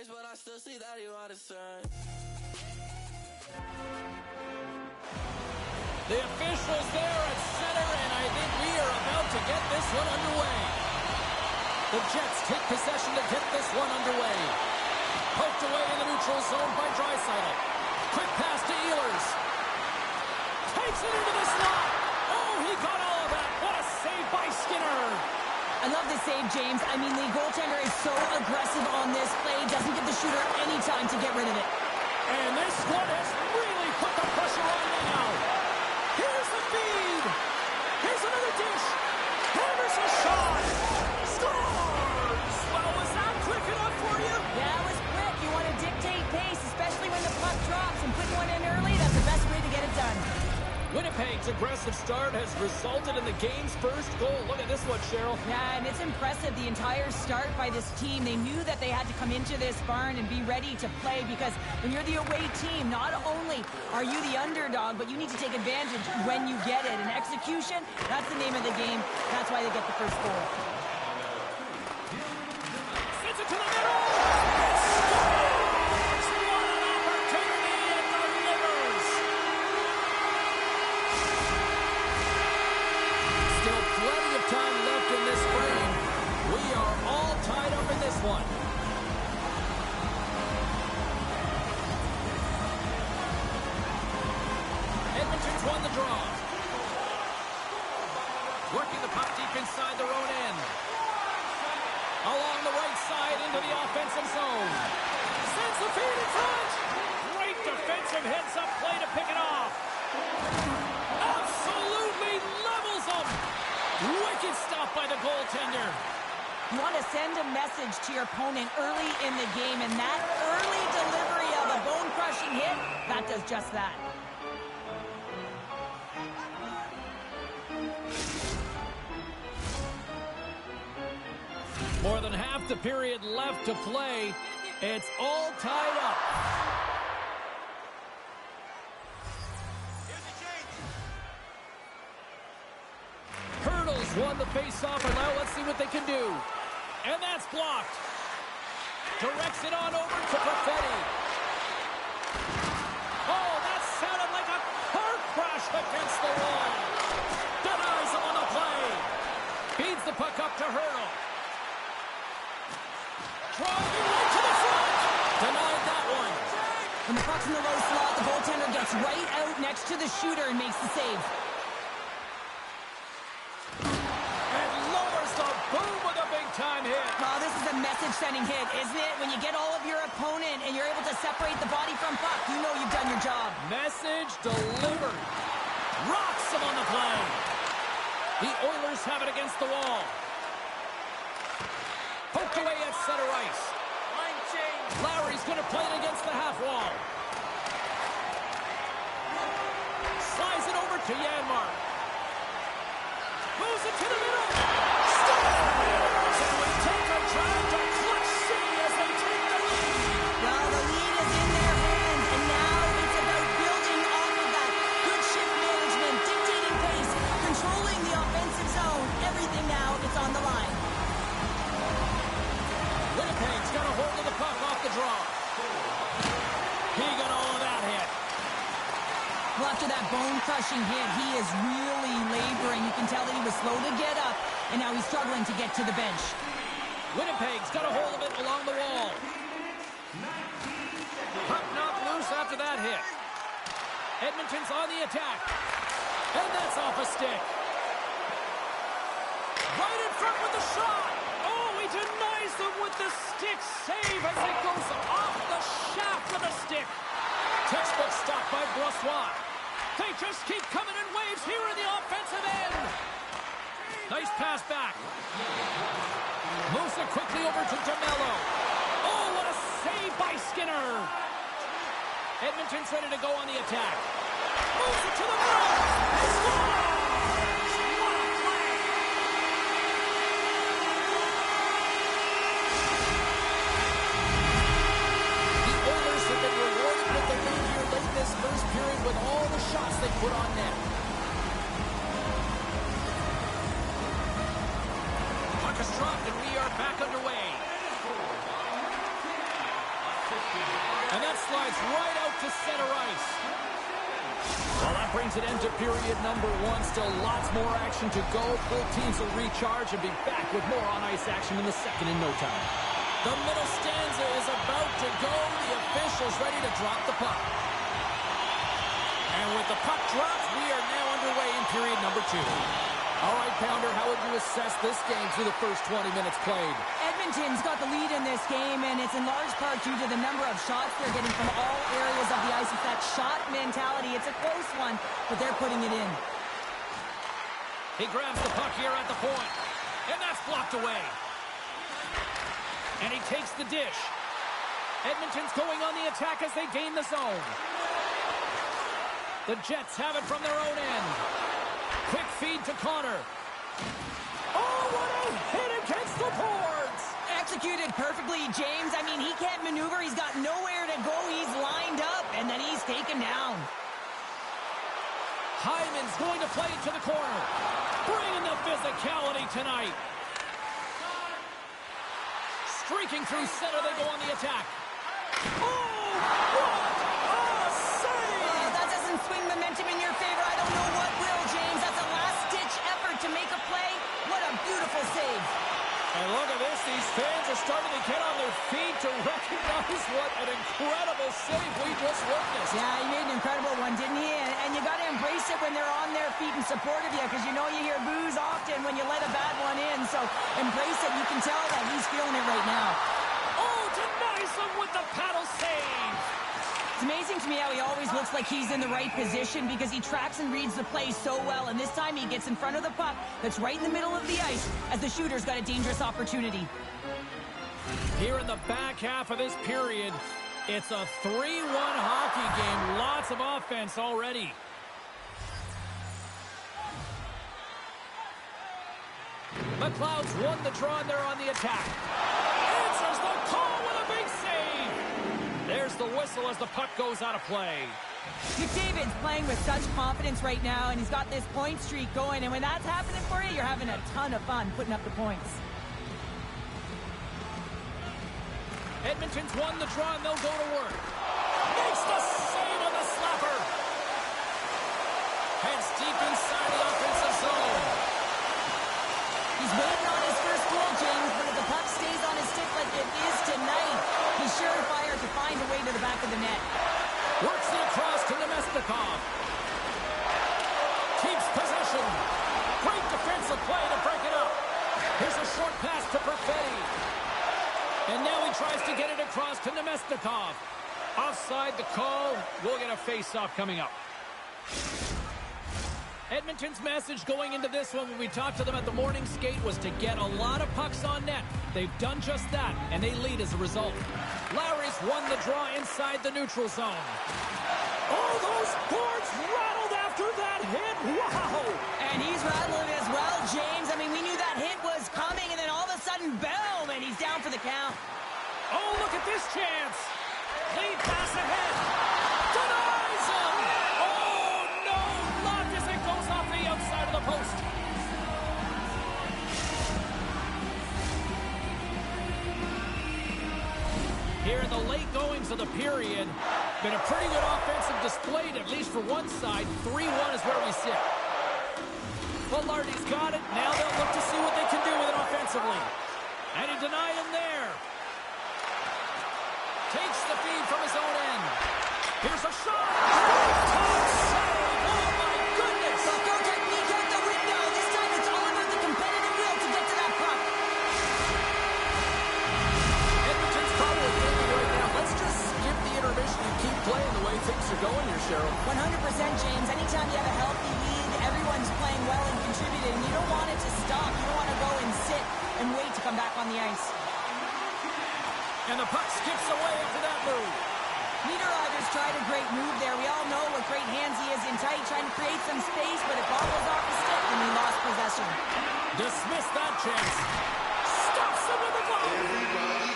But I still see that you are the same. The officials there at center, and I think we are about to get this one underway. The Jets take possession to get this one underway. Poked away in the neutral zone by Draisaitl. Quick pass to Ehlers. Takes it into the slot. Oh, he got all of that. What a save by Skinner. I love the save, James. I mean, the goaltender is so aggressive on this play. Doesn't give the shooter any time to get rid of it. And this one has really put the pressure on now. Here's the feed. Here's another dish. Here's a shot. Scores! Well, was that quick enough for you? Yeah, it was quick. You want to dictate pace, especially when the puck drops, and putting one in early, that's the best way to get it done. Winnipeg's aggressive start has resulted in the game's first goal. Look at this one, Cheryl. Yeah, and it's impressive, the entire start by this team. They knew that they had to come into this barn and be ready to play, because when you're the away team, not only are you the underdog, but you need to take advantage when you get it. And execution, that's the name of the game. That's why they get the first goal. Sends it to the middle! Time left in this frame. We are all tied up in this one. Edmonton's won the draw. Working the puck deep inside their own end. Along the right side into the offensive zone. Sends the feed in front. Great defensive heads-up play to pick it off. Absolutely levels them. Wicked stop by the goaltender. You want to send a message to your opponent early in the game, and that early delivery of a bone-crushing hit, that does just that. More than half the period left to play. It's all tied up. Won the face-off, and now let's see what they can do. And that's blocked. Directs it on over to Perfetti. Oh, that sounded like a car crash against the wall. Denies him on the play. Feeds the puck up to Hurdle. Driving right to the front. Denied that one. When the puck's in the low slot, the goaltender gets right out next to the shooter and makes the save. Boom with a big-time hit. Oh, this is a message-sending hit, isn't it? When you get all of your opponent and you're able to separate the body from puck, you know you've done your job. Message delivered. Rocks him on the play. The Oilers have it against the wall. Poked away at center ice. Line change. Lowry's going to play it against the half wall. Slides it over to Janmark. Moves it to the middle. Well, the lead is in their hands, and now it's about building off of that. Good shift management, dictating pace, controlling the offensive zone. Everything now, it's on the line. Winnipeg's got a hold of the puck off the draw. He got all of that hit. Well, after that bone-crushing hit, he is really laboring. You can tell that he was slow to get up, and now he's struggling to get to the bench. Winnipeg's got a hold of it along the wall. Puck knocked loose after that hit. Edmonton's on the attack. And that's off a stick. Right in front with the shot. Oh, he denies them with the stick save as it goes off the shaft with a stick. Textbook stop by Brossois. They just keep coming in waves here in the offensive end. Nice pass back. Moves it quickly over to DeMello. Oh, what a save by Skinner. Edmonton's ready to go on the attack. Moves it to the middle. Scores! What a play! back underway. And that slides right out to center ice. Well, that brings an end to period number 1. Still lots more action to go. Both teams will recharge and be back with more on-ice action in the second in no time. The middle stanza is about to go. The officials ready to drop the puck. And with the puck dropped, we are now underway in period number 2. All right, Pounder, how would you assess this game through the first 20 minutes played? Edmonton's got the lead in this game, and it's in large part due to the number of shots they're getting from all areas of the ice. It's that shot mentality. It's a close one, but they're putting it in. He grabs the puck here at the point, and that's blocked away. And he takes the dish. Edmonton's going on the attack as they gain the zone. The Jets have it from their own end. Quick feed to Connor. Oh, what a hit against the boards! Executed perfectly, James. I mean, he can't maneuver. He's got nowhere to go. He's lined up, and then he's taken down. Hyman's going to play it to the corner. Bringing the physicality tonight. Streaking through center, they go on the attack. Oh, what a save! That doesn't swing momentum in your favor. I don't know what will, James. That's a last-ditch effort to make a play. What a beautiful save. And look at this. These fans are starting to get on their feet to recognize what an incredible save we just witnessed. Yeah, he made an incredible one, didn't he? And you got to embrace it when they're on their feet in support of you, because you know you hear boos often when you let a bad one in. So embrace it. You can tell that he's feeling it right now. Oh, denies him with the paddle save. It's amazing to me how he always looks like he's in the right position because he tracks and reads the play so well. And this time he gets in front of the puck that's right in the middle of the ice as the shooter's got a dangerous opportunity. Here in the back half of this period, it's a 3-1 hockey game. Lots of offense already. McLeod's won the draw and they're on the attack. Answers the call with a big save. There's the whistle as the puck goes out of play. McDavid's playing with such confidence right now, and he's got this point streak going. And when that's happening for you, you're having a ton of fun putting up the points. Edmonton's won the draw, and they'll go to work. Makes the save on the slapper. Heads deep inside the offensive zone. He's waiting on his first goal, James, but if the puck stays on his stick like it is tonight, he's surefire to find a way to the back of the net. Works it across to Nemestikov. Keeps possession. Great defensive play to break it up. Here's a short pass to Perfetti. And now he tries to get it across to Nemestikov. Offside the call. We'll get a face-off coming up. Edmonton's message going into this one when we talked to them at the morning skate was to get a lot of pucks on net. They've done just that, and they lead as a result. Lowry's won the draw inside the neutral zone. Oh, those boards rattled after that hit. Wow! And he's rattling as well, James. I mean, we knew that hit was coming, and then all of a sudden, boom, and he's down for the count. Oh, look at this chance. Lead pass ahead. Denies him. Oh, no. Not as it goes off the outside of the post. Here in the late goings of the period, been a pretty good offensive display, at least for one side. 3-1 is where we sit. Velarde's got it. Now they'll look to see what they can do with it offensively. And he denied him there. Takes the feed from his own end. Here's a shot. Top save. Oh, my goodness. Bucko technique out the window. This time it's all about the competitive will to get to that puck. Edmonton's probably thinking right now, let's just skip the intermission and keep playing the way things are going here, Cheryl. 100%, James. Anytime you have a healthy lead, everyone's playing well and contributing. You don't want it to stop. You don't want to go and sit and wait to come back on the ice. And the puck skips away after that move. Niederreiter's tried a great move there. We all know what great hands he is in tight, trying to create some space, but it bobbles off the stick and he lost possession. Dismiss that chance. Stops him with the glove.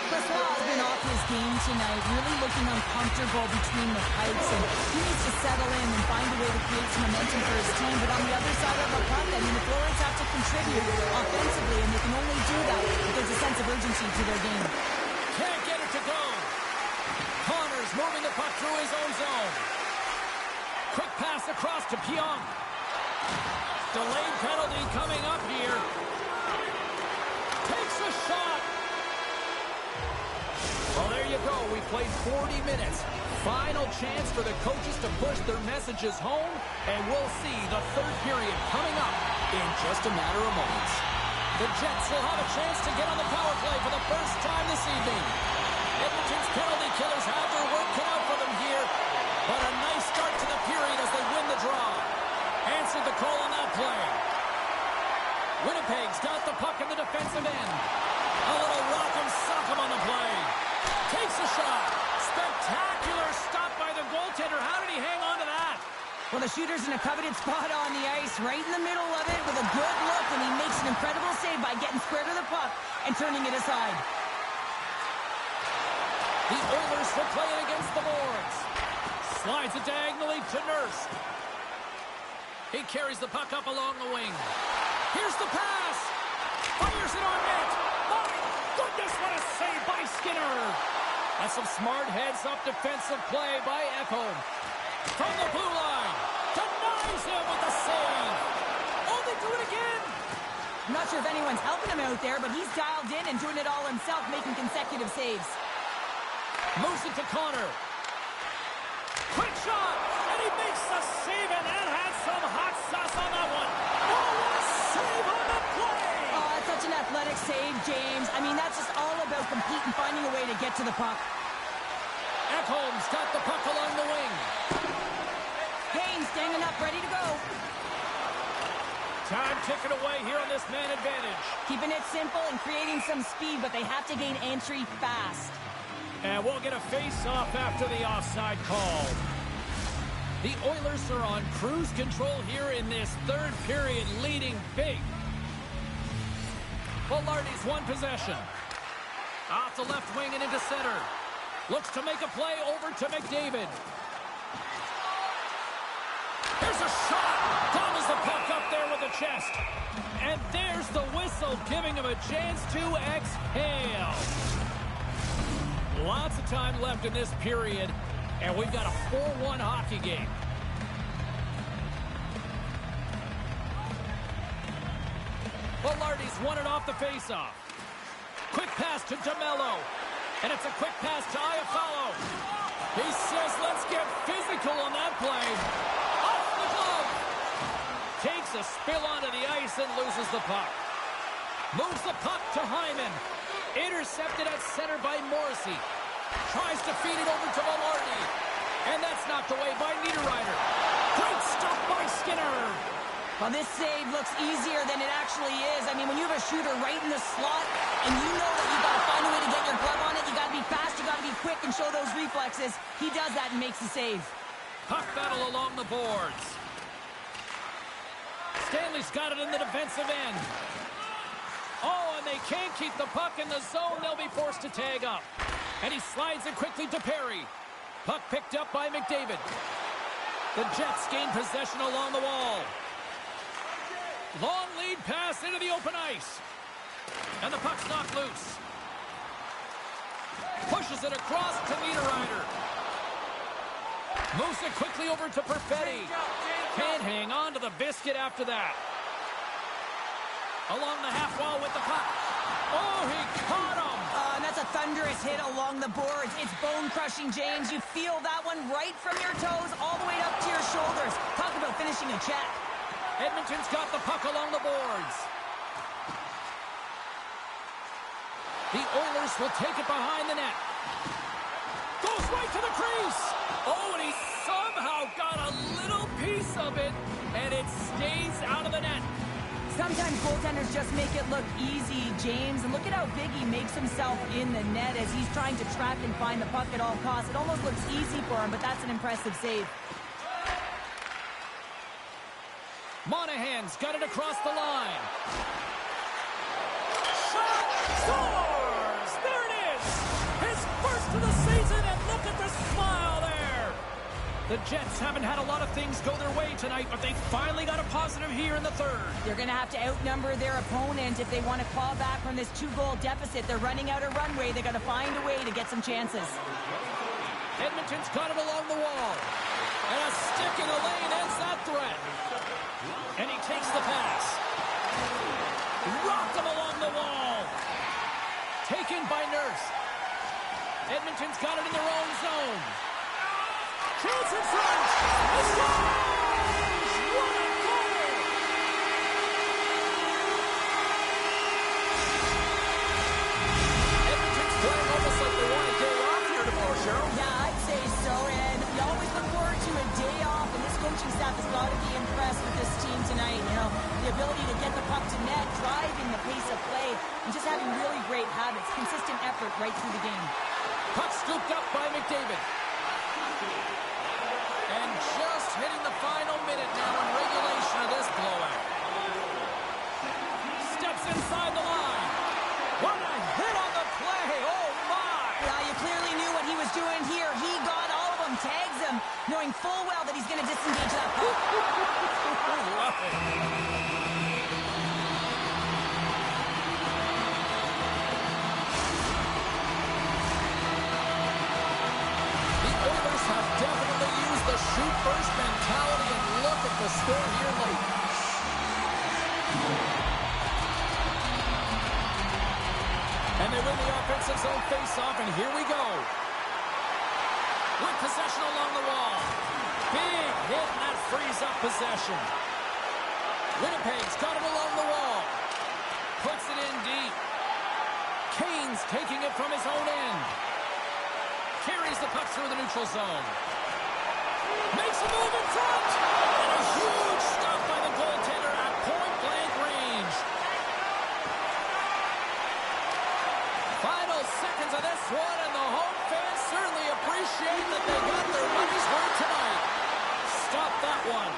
Brossoit has been off his game tonight, really looking uncomfortable between the pipes, and he needs to settle in and find a way to create some momentum for his team. But on the other side of the puck, I mean, the forwards have to contribute offensively, and they can only do that if there's a sense of urgency to their game. Can't get it to go. Connor's moving the puck through his own zone. Quick pass across to Pionk. Delayed penalty coming up here. Takes a shot. Well, there you go. We played 40 minutes. Final chance for the coaches to push their messages home, and we'll see the third period coming up in just a matter of moments. The Jets will have a chance to get on the power play for the first time this evening. Edmonton's penalty killers have their work cut out for them here, but a nice start to the period as they win the draw. Answered the call on that play. Winnipeg's got the puck in the defensive end. A little rock'em sock'em on the play. Takes a shot. Spectacular stop by the goaltender. How did he hang on to that? Well, the shooter's in a coveted spot on the ice, right in the middle of it with a good look, and he makes an incredible save by getting square to the puck and turning it aside. The Oilers will play it against the boards. Slides it diagonally to Nurse. He carries the puck up along the wing. Here's the pass. Fires it on net. My goodness, what a save by Skinner. That's some smart heads-up defensive play by Ekholm. From the blue line. Denies him with the save. Oh, they do it again. I'm not sure if anyone's helping him out there, but he's dialed in and doing it all himself, making consecutive saves. Moves it to Connor. Quick shot. And he makes the save, and that had some hot sauce on that one. Oh, what a save on the play. Oh, it's such an athletic save, James. I mean, that's just all about competing, finding a way to get to the puck. Ekholm's got the puck along the wing. Haynes standing up, ready to go. Time ticking away here on this man advantage. Keeping it simple and creating some speed, but they have to gain entry fast. And we'll get a face-off after the offside call. The Oilers are on cruise control here in this third period, leading big. Velarde's won possession. Off the left wing and into center. Looks to make a play over to McDavid. Here's a shot. Gobbles the puck up there with the chest. And there's the whistle, giving him a chance to exhale. Lots of time left in this period, and we've got a 4-1 hockey game. Velarde's won it off the faceoff. Quick pass to DeMello, and it's a quick pass to Iafallo. He says, let's get physical on that play. Off the glove. Takes a spill onto the ice and loses the puck. Moves the puck to Hyman. Intercepted at center by Morrissey. Tries to feed it over to Velarde. And that's knocked away by Niederreiter. Great stop by Skinner. Well, this save looks easier than it actually is. I mean, when you have a shooter right in the slot and you know that you've got to find a way to get your glove on it, you got to be fast, you got to be quick and show those reflexes. He does that and makes the save. Puck battle along the boards. Stanley's got it in the defensive end. Oh, and they can't keep the puck in the zone. They'll be forced to tag up. And he slides it quickly to Perry. Puck picked up by McDavid. The Jets gain possession along the wall. Long lead pass into the open ice. And the puck's knocked loose. Pushes it across to Niederreiter. Moves it quickly over to Perfetti. Can't hang on to the biscuit after that. Along the half wall with the puck. Oh, he caught him. And that's a thunderous hit along the boards. It's bone-crushing, James. You feel that one right from your toes all the way up to your shoulders. Talk about finishing a check. Edmonton's got the puck along the boards. The Oilers will take it behind the net. Goes right to the crease. Oh, and he somehow got a little piece of it, and it stays out of the net. Sometimes goaltenders just make it look easy, James. And look at how big he makes himself in the net as he's trying to track and find the puck at all costs. It almost looks easy for him, but that's an impressive save. Monahan's got it across the line. Shot! Scores! There it is! His first of the The Jets haven't had a lot of things go their way tonight, but they finally got a positive here in the third. They're going to have to outnumber their opponent if they want to claw back from this 2-goal deficit. They're running out of runway. They got to find a way to get some chances. Edmonton's got it along the wall. And a stick in the lane ends that threat. And he takes the pass. Rocked him along the wall. Taken by Nurse. Edmonton's got it in their own zone. Chance in front. He scores! What a goal! Edmonton's playing almost like they want a day off here tomorrow, Cheryl. Yeah, I'd say so. And you always look forward to a day off. And this coaching staff has got to be impressed with this team tonight. You know, the ability to get the puck to net, driving the pace of play, and just having really great habits, consistent effort right through the game. Puck scooped up by McDavid. And just hitting the final minute now in regulation of this blowout. Steps inside the line. What a hit on the play. Oh, my. Yeah, you clearly knew what he was doing here. He got all of them, tags them, knowing full well that he's going to disengage that puck. Love it. Shoot first mentality, and look at the score here late. And they win the offensive zone face-off, and here we go. With possession along the wall. Big hit, and that frees up possession. Winnipeg's got it along the wall. Puts it in deep. Kane's taking it from his own end. Carries the puck through the neutral zone. Makes a move in front! And a huge stop by the goaltender at point-blank range. Final seconds of this one, and the home fans certainly appreciate that they got their money's worth tonight. Stop that one.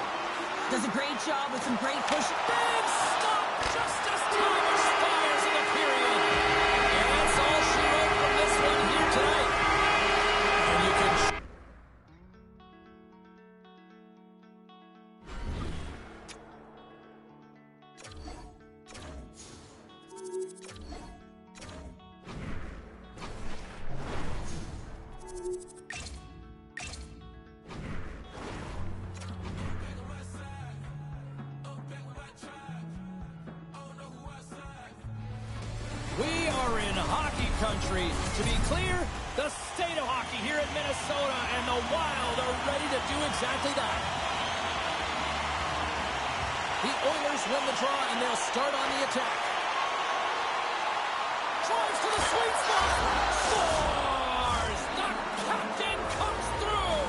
Does a great job with some great push. Big stop just as time expires in the period. And that's all she wrote from this one here tonight. And you can... country. To be clear, the state of hockey here at Minnesota, and the Wild are ready to do exactly that. The Oilers win the draw, and they'll start on the attack. Drives to the sweet spot. Scores! The captain comes through.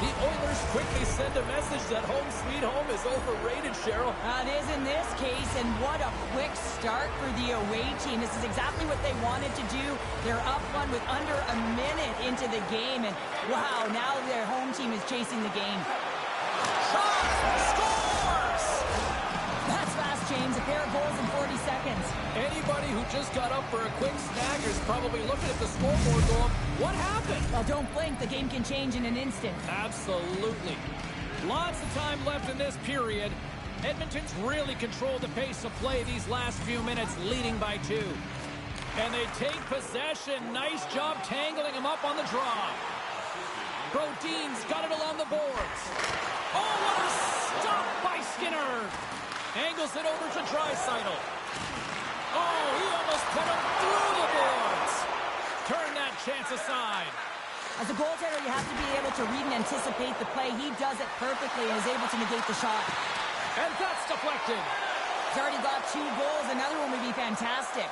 The Oilers quickly send a message that home sweet home is overrated, Cheryl. It is in this case, and what a quick start for the away team. This is exactly what they wanted to do. They're up one with under a minute into the game, and wow, now their home team is chasing the game. Shot! Scores! That's fast, James. A pair of goals in 40 seconds. Anybody who just got up for a quick snag is probably looking at the scoreboard going, what happened? Well, don't blink. The game can change in an instant. Absolutely. Lots of time left in this period. Edmonton's really controlled the pace of play these last few minutes, leading by 2. And they take possession. Nice job tangling him up on the draw. Brodin's got it along the boards. Oh, what a stop by Skinner. Angles it over to Draisaitl. Oh, he almost put him through the boards. Turn that chance aside. As a goaltender, you have to be able to read and anticipate the play. He does it perfectly and is able to negate the shot. And that's deflected. He's already got 2 goals. Another one would be fantastic.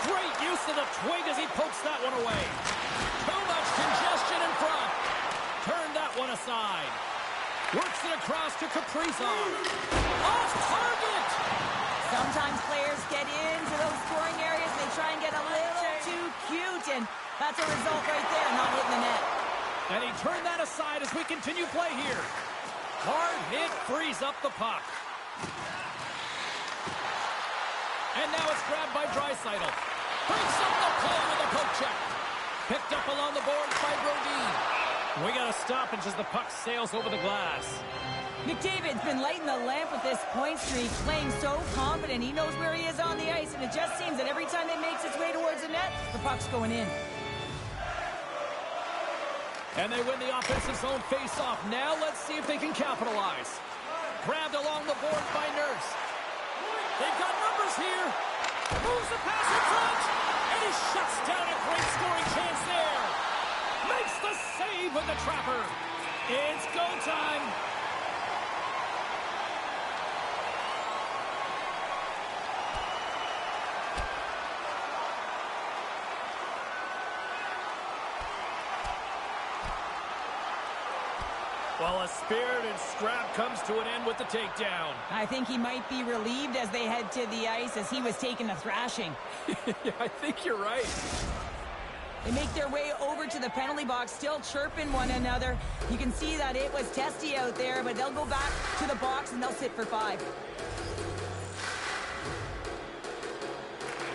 Great use of the twig as he pokes that one away. Too much congestion in front. Turn that one aside. Works it across to Kaprizov. Off target! Sometimes players get into those scoring areas. They try and get a little too cute, and that's a result right there, not hitting the net. And he turned that aside as we continue play here. Hard hit frees up the puck. And now it's grabbed by Draisaitl. Breaks up the play with a poke check. Picked up along the boards by Brodin. We got a stoppage as the puck sails over the glass. McDavid's been lighting the lamp with this point streak, playing so confident. He knows where he is on the ice, and it just seems that every time it makes its way towards the net, the puck's going in. And they win the offensive zone face-off. Now let's see if they can capitalize. Grabbed along the boards by Nurse. They've got numbers here. Moves the pass in front. And he shuts down a great scoring chance there. Makes the save with the trapper. It's go time. Well, a spirited scrap comes to an end with the takedown. I think he might be relieved as they head to the ice as he was taking a thrashing. Yeah, I think you're right. They make their way over to the penalty box, still chirping one another. You can see that it was testy out there, but they'll go back to the box and they'll sit for 5.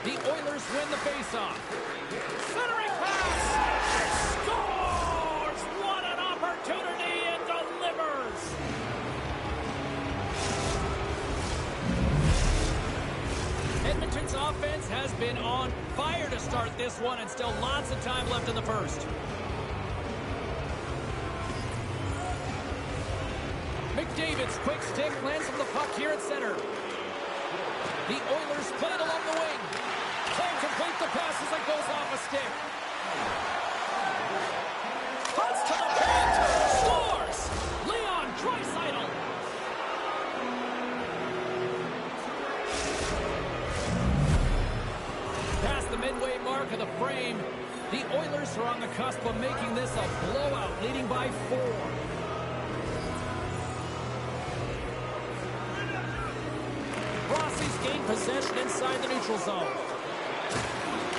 The Oilers win the faceoff. Centering pass! Scores! What an opportunity and delivers! Edmonton's offense has been on fire to start this one, and still lots of time left in the first. McDavid's quick stick lands from the puck here at center. The Oilers play it along the wing. Can't complete the pass as it goes off a stick. Cuts to the paint. Scores! Leon Draisaitl. Past the midway mark of the frame, the Oilers are on the cusp of making this a blowout, leading by 4. Rossi's gained possession inside the neutral zone.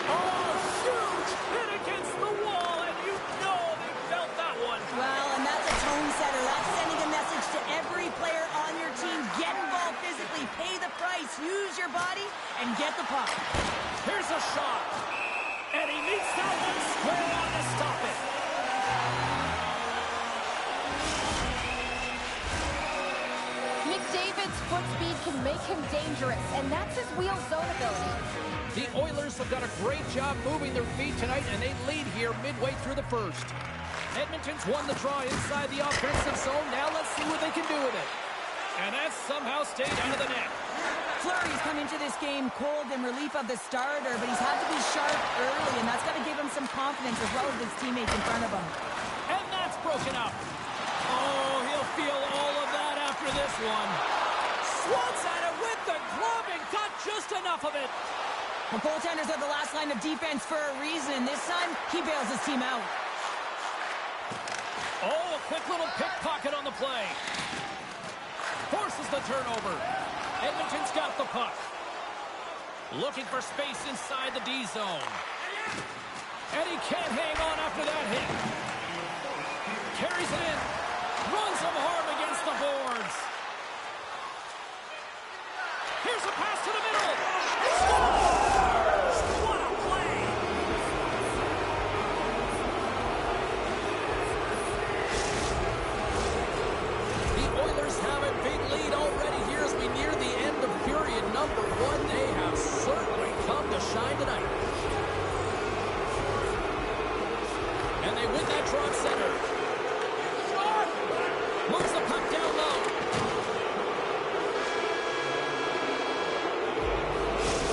Oh, huge hit against the wall, and you know they felt that one. Well, and that's a tone setter. That's sending a message to every player on your team. Get involved physically, pay the price, use your body, and get the puck. Here's a shot, and he meets that one square on to stop it. McDavid's foot speed can make him dangerous, and that's his wheel zone ability. The Oilers have done a great job moving their feet tonight, and they lead here midway through the first. Edmonton's won the draw inside the offensive zone. Now let's see what they can do with it. And that somehow stayed out of the net. Fleury's come into this game cold in relief of the starter, but he's had to be sharp early, and that's got to give him some confidence as well as his teammates in front of him. And that's broken up. Oh, he'll feel all of that after this one. Swats at it with the glove and got just enough of it. The goaltenders are the last line of defense for a reason. This time, he bails his team out. Oh, a quick little pickpocket on the play. Forces the turnover. Edmonton's got the puck. Looking for space inside the D zone. And he can't hang on after that hit. Carries it in. Runs him hard against the boards. Here's a pass to the middle. Scores! What a play! The Oilers have a big lead already here as we near the end of period number 1. They have certainly come to shine tonight. And they win that draw at center. Moves the puck down low.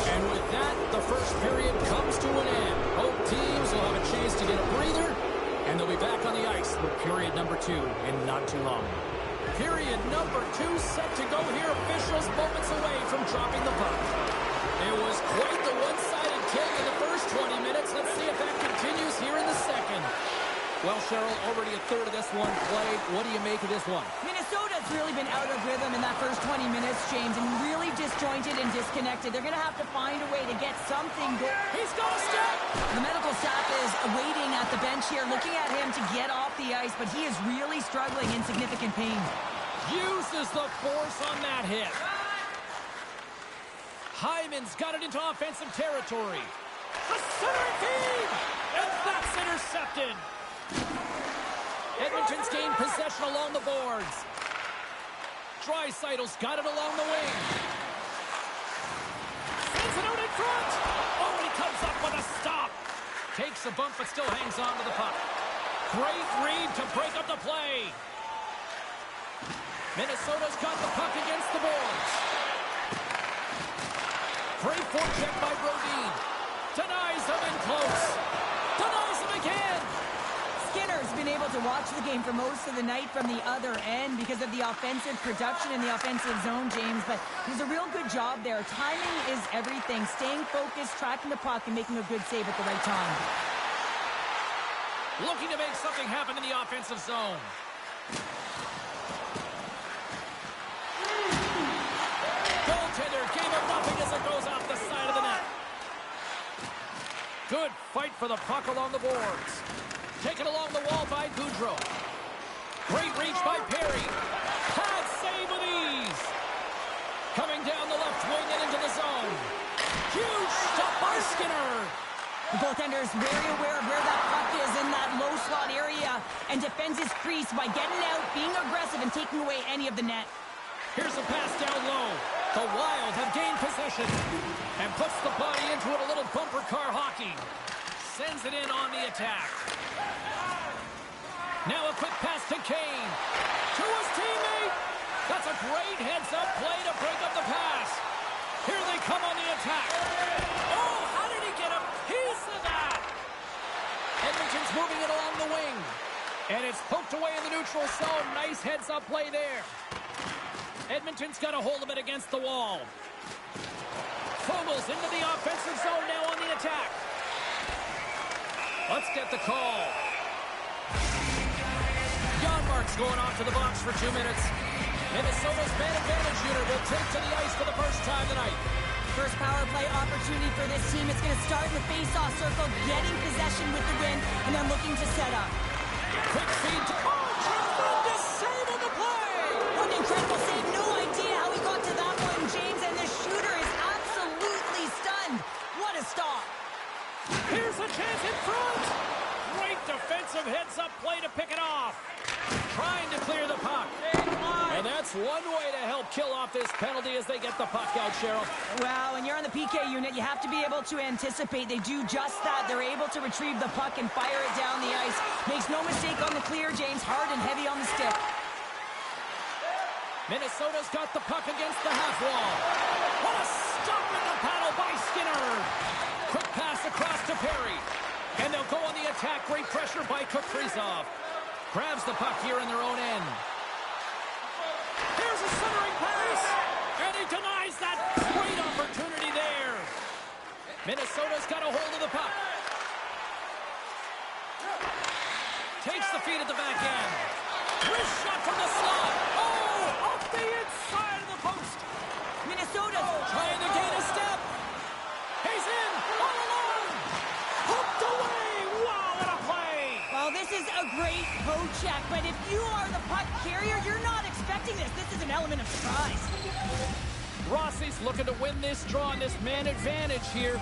And with that, the first period comes to an end. Both teams will have a chance to get a breather, and they'll be back on the ice for period number 2 in not too long. Period number 2 set to go here. Officials moments away from dropping the puck. It was quite the one-sided kill in the first 20 minutes. Let's see if that continues here in the second. Well, Cheryl, already a third of this one played. What do you make of this one? Minnesota's really been out of rhythm in that first 20 minutes, James, and really disjointed and disconnected. They're going to have to find a way to get something going. He's got a step! The medical staff is waiting at the bench here, looking at him to get off the ice, but he is really struggling in significant pain. Uses the force on that hit. Hyman's got it into offensive territory. The center feed! And that's intercepted. Edmonton's gained possession along the boards. Draisaitl's got it along the wing. Sends it out in front. Oh, he comes up with a stop. Takes a bump but still hangs on to the puck. Great read to break up the play. Minnesota's got the puck against the boards. Great forecheck by Brodin. Denies him in close. Denies him again. Skinner's been able to watch the game for most of the night from the other end because of the offensive production in the offensive zone, James. But it was a real good job there. Timing is everything. Staying focused, tracking the puck, and making a good save at the right time. Looking to make something happen in the offensive zone. Goaltender gave him nothing as it goes off the side of the net. Good fight for the puck along the boards. Taken along the wall by Goudreau. Great reach by Perry. Pad save with ease. Coming down the left wing and into the zone. Huge stop by Skinner. The goaltender is very aware of where that puck is in that low slot area and defends his crease by getting out, being aggressive, and taking away any of the net. Here's a pass down low. The Wild have gained possession and puts the body into it, a little bumper car hockey. Sends it in on the attack. Now a quick pass to Kane. To his teammate. That's a great heads-up play to break up the pass. Here they come on the attack. Oh, how did he get a piece of that? Edmonton's moving it along the wing. And it's poked away in the neutral zone. Nice heads-up play there. Edmonton's got a hold of it against the wall. Fogel's into the offensive zone now on the attack. Let's get the call. Janmark's going off to the box for 2 minutes. Minnesota's man advantage unit will take to the ice for the first time tonight. First power play opportunity for this team. It's going to start in the face-off circle, getting possession with the win, and then looking to set up. Quick feed to... Oh, tremendous save on the play! What an incredible save. No idea how he got to that one, James, and the shooter is absolutely stunned. What a stop. Here's a chance in front. Great defensive heads-up play to pick it off. Trying to clear the puck. And that's one way to help kill off this penalty as they get the puck out, Cheryl. Well, when you're on the PK unit, you have to be able to anticipate. They do just that. They're able to retrieve the puck and fire it down the ice. Makes no mistake on the clear, James. Hard and heavy on the stick. Minnesota's got the puck against the half wall. What a stop in the paddle by Skinner. Quick pass across to Perry. And they'll go on the attack. Great pressure by Kaprizov. Grabs the puck here in their own end. Here's a centering pass. And he denies that. Great opportunity there. Minnesota's got a hold of the puck. Takes the feed at the back end. Wrist shot from the slot. Oh, off the inside of the post. Minnesota trying to gain a step. He's in all alone. Hooked away. Wow, what a play. Well, this is a great poke check, but if you are the puck carrier, you're not expecting this. This is an element of surprise. Rossi's looking to win this draw on this man advantage here.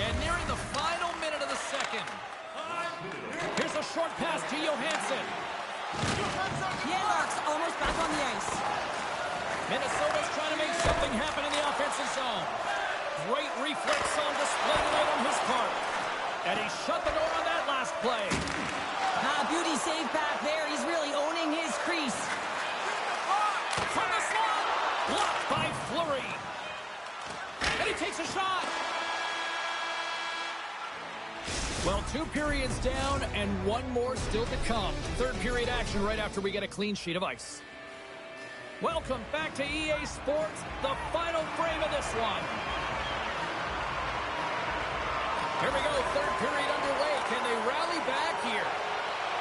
And nearing the final minute of the second. Here's a short pass to Johansson. Janmark's almost back on the ice. Minnesota's trying to make something happen in the offensive zone. Great reflex on display tonight on his part. And he shut the door on that last play. Beauty save back there. He's really owning his crease. From the slot. Blocked by Fleury. And he takes a shot. Well, 2 periods down and 1 more still to come. Third period action right after we get a clean sheet of ice. Welcome back to EA Sports, the final frame of this one. Here we go, third period underway. Can they rally back here?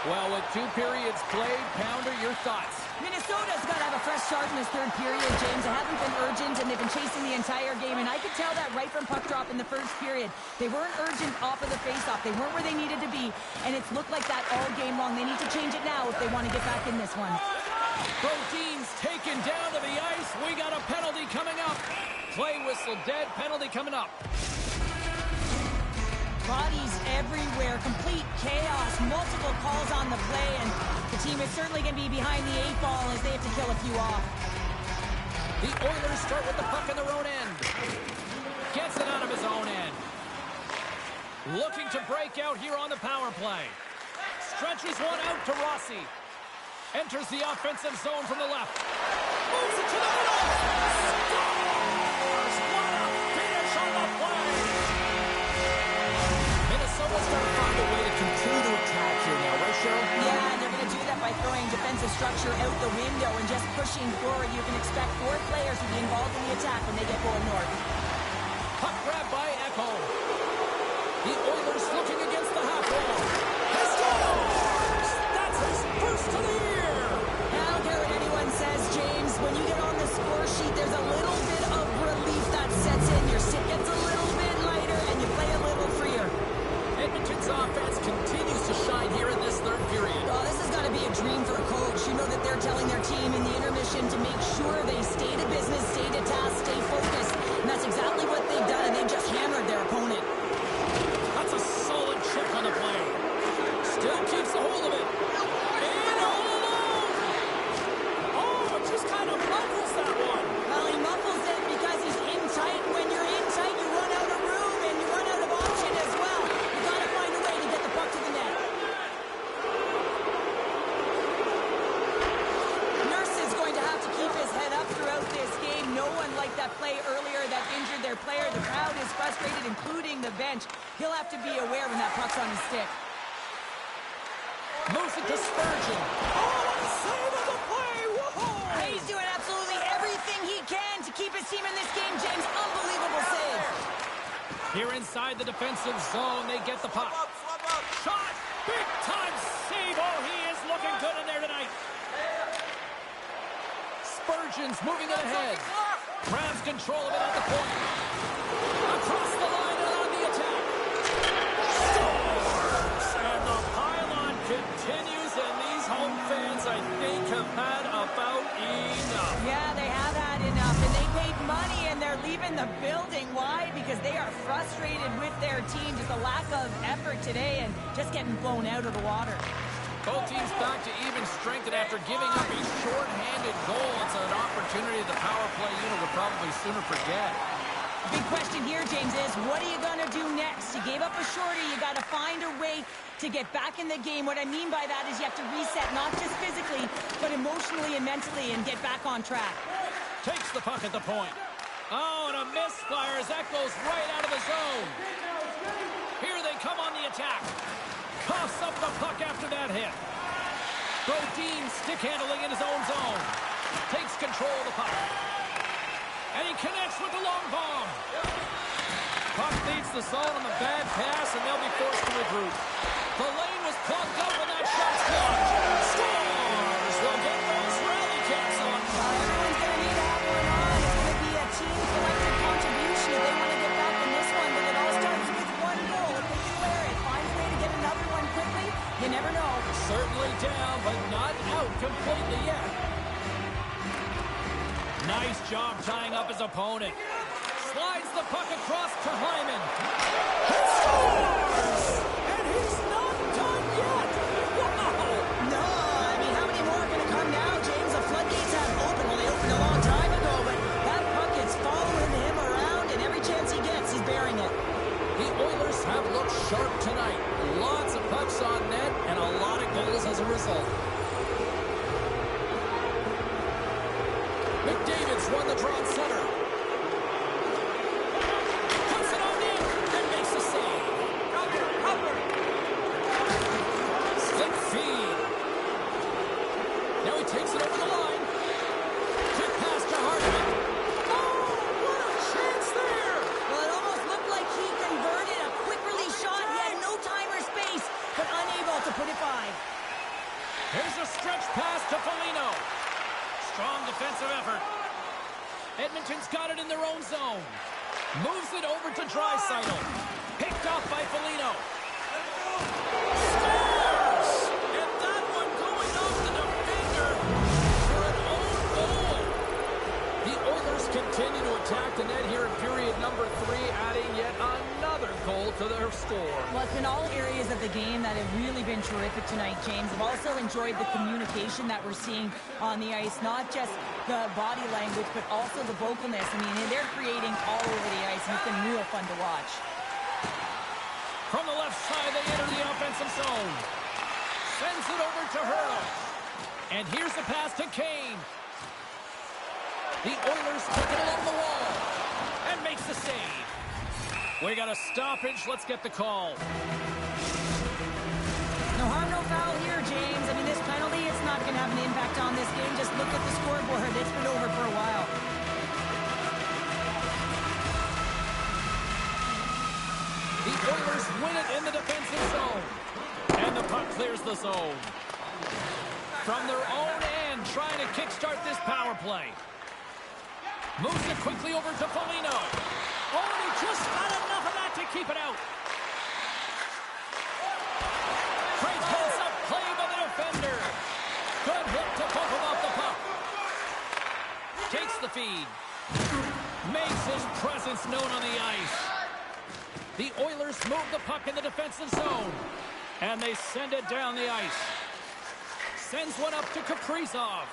Well, with 2 periods played, Pounder, your thoughts? Minnesota's got to have a fresh start in this third period, James. They haven't been urgent, and they've been chasing the entire game, and I could tell that right from puck drop in the first period. They weren't urgent off of the faceoff. They weren't where they needed to be, and it's looked like that all game long. They need to change it now if they want to get back in this one. Brodin's taken down to the ice. We got a penalty coming up. Play whistle dead. Penalty coming up. Bodies everywhere, complete chaos, multiple calls on the play, and the team is certainly going to be behind the 8 ball as they have to kill a few off. The Oilers start with the puck in their own end. Gets it out of his own end. Looking to break out here on the power play. Stretches one out to Rossi. Enters the offensive zone from the left. Moves it to the middle. Scores! What a finish on the play! Minnesota's going to find a way to continue to attack here now, right, Cheryl? Yeah, and they're going to do that by throwing defensive structure out the window and just pushing forward. You can expect 4 players to be involved in the attack when they get going north. Puck grab by Echo. The Oilers looking against the half wall. He scores! That's his first of the year! I don't care what anyone says, James. When you get on the score sheet, there's a little bit of relief that sets in. Your stick gets a little bit lighter, and you play a little freer. Edmonton's offense continues to shine here in this third period. Oh, this is going to be a dream for a coach. You know that they're telling their team in the intermission to make sure they stay to business, stay to task, stay focused. And that's exactly what they've done, and they've just hammered their opponent. That's a solid check on the play. Still keeps a hold of it. And all alone. Oh, just kind of muffles that one. Well, he muffles it because he's in tight. When you're in tight, you run out of room, and you run out of option as well. You got to find a way to get the puck to the net. Nurse is going to have to keep his head up throughout this game. No one liked that play earlier that injured their player. The crowd is frustrated, including the bench. He'll have to be aware when that puck's on his stick. Moves it to Spurgeon. Oh, what a save of the play! Whoa! He's doing absolutely everything he can to keep his team in this game, James. Unbelievable save. Here inside the defensive zone, they get the puck. Shot! Big time save! Oh, he is looking good in there tonight. Spurgeon's moving it ahead. Grabs control of it at the point. Across the line and on the attack. Scores! And the pylon continues, and these home fans, I think, have had about enough. Yeah, they have had enough, and they paid money, and they're leaving the building. Why? Because they are frustrated with their team. Just a lack of effort today and just getting blown out of the water. Both teams back to even strength, and after giving up a short-handed goal, it's an opportunity the power play unit would probably sooner forget. The big question here, James, is what are you going to do next? You gave up a shorty. You got to find a way to get back in the game. What I mean by that is you have to reset, not just physically, but emotionally and mentally, and get back on track. Takes the puck at the point. Oh, and a misfire as that goes right out of the zone. Here they come on the attack. Coughs up the puck after that hit. Brodin stick handling in his own zone. Takes control of the puck. And he connects with the long bomb. Puck leads the zone on the bad pass, and they'll be forced to regroup. The lane was plugged up, and that shot's blocked. Scores! We'll get those rally caps on. Everyone's going to need to have one on. It's going to be a team collective contribution if they want to get back in this one, but it all starts with one goal. If they can wear it, find a way to get another one quickly, you never know. Certainly down, but not out completely yet. Nice job tying up his opponent. Slides the puck across to Hyman. He scores! And he's not done yet! Wow! No, I mean, how many more are going to come now, James? The floodgates have opened. Well, they opened a long time ago, but that puck is following him around, and every chance he gets, he's bearing it. The Oilers have looked sharp tonight. Lots of pucks on net, and a lot of goals as a result. McDavid's won the draw at center. Puts it on in and makes the save. Stick feed. Now he takes it over the line. Quick pass to Hartman. Oh, what a chance there! Well, it almost looked like he converted a quick release shot. He had no time or space, but unable to put it by. Here's a stretch pass to Foligno. Strong defensive effort. Edmonton's got it in their own zone. Moves it over to Draisaitl. Picked off by Foligno. Scores! And that one going off the defender for an own goal. The Oilers continue to attack the net adding yet another goal to their score. Well, it's in all areas of the game that have really been terrific tonight, James. I've also enjoyed the communication that we're seeing on the ice, not just the body language, but also the vocalness. I mean, they're creating all over the ice, and it's been real fun to watch. From the left side, they enter the offensive zone. Sends it over to Hurdle. And here's the pass to Kane. The Oilers took it along the wall and makes the save. We got a stoppage. Let's get the call. No harm, no foul here, James. I mean, this penalty, it's not going to have an impact on this game. Just look at the scoreboard. It's been over for a while. The Oilers win it in the defensive zone. And the puck clears the zone. From their own end, trying to kickstart this power play. Moves it quickly over to Foligno. Oh, and he just got enough of that to keep it out. Great heads-up play by the defender. Good hit to bump him off the puck. Takes the feed. Makes his presence known on the ice. The Oilers move the puck in the defensive zone. And they send it down the ice. Sends one up to Kaprizov.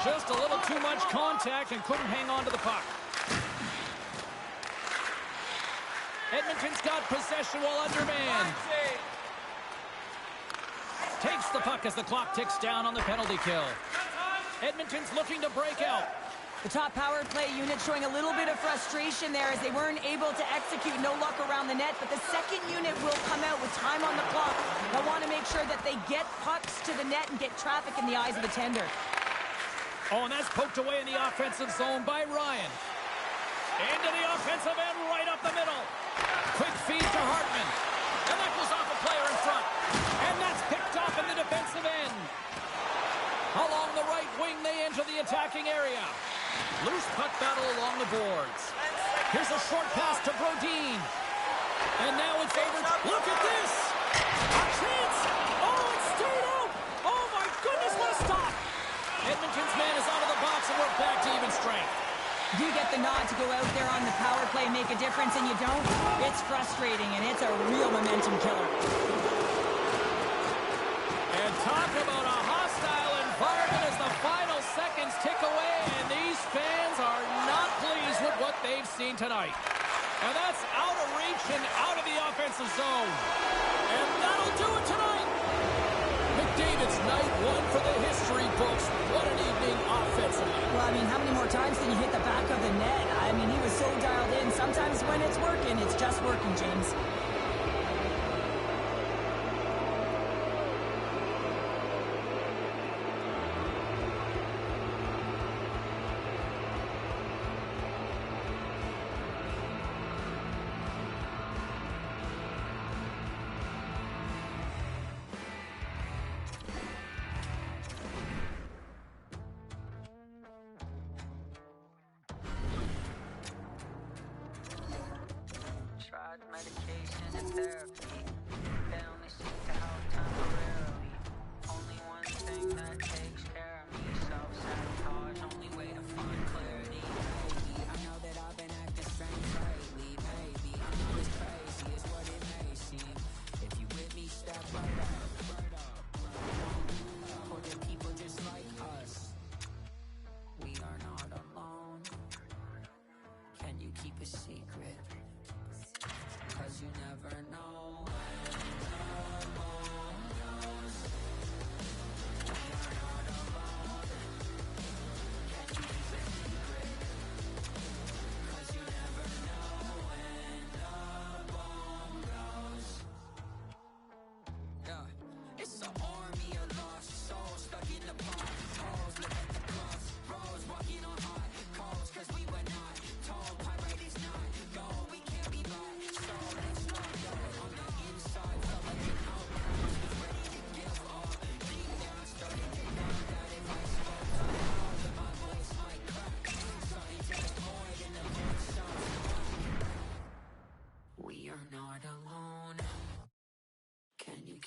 Just a little too much contact and couldn't hang on to the puck. Edmonton's got possession while undermanned. Takes the puck as the clock ticks down on the penalty kill. Edmonton's looking to break out. The top power play unit showing a little bit of frustration there as they weren't able to execute. No luck around the net, but the second unit will come out with time on the clock. They'll want to make sure that they get pucks to the net and get traffic in the eyes of the tender. Oh, and that's poked away in the offensive zone by Ryan. Into the offensive end, right up the middle. Quick feed to Hartman. And that goes off a player in front. And that's picked off in the defensive end. Along the right wing, they enter the attacking area. Loose puck battle along the boards. Here's a short pass to Brodin. And now it's over. Look at this. A chance. Oh, it stayed out. Oh, my goodness, what a stop. Edmonton's man is out of the box, and we're back to even strength. You get the nod to go out there on the power play, make a difference, and you don't. It's frustrating, and it's a real momentum killer. And talk about a hostile environment as the final seconds tick away, and these fans are not pleased with what they've seen tonight. And that's out of reach and out of the offensive zone. And that'll do it tonight. McDavid's night one for the history books. What an evening offensively. Well, I mean, how many more times can you hit the back of the net? I mean, he was so dialed in. Sometimes when it's working, it's just working, James. Medication and therapy, they only seem to help temporarily. Only one thing that takes care of me, self-sabotage, only way to find clarity. Baby, I know that I've been acting strange lately. Baby, I'm not as crazy as what it may seem. If you with me, step right up, right up, right up. Or the people just like us. We are not alone. Can you keep a secret? 'Cause you never know.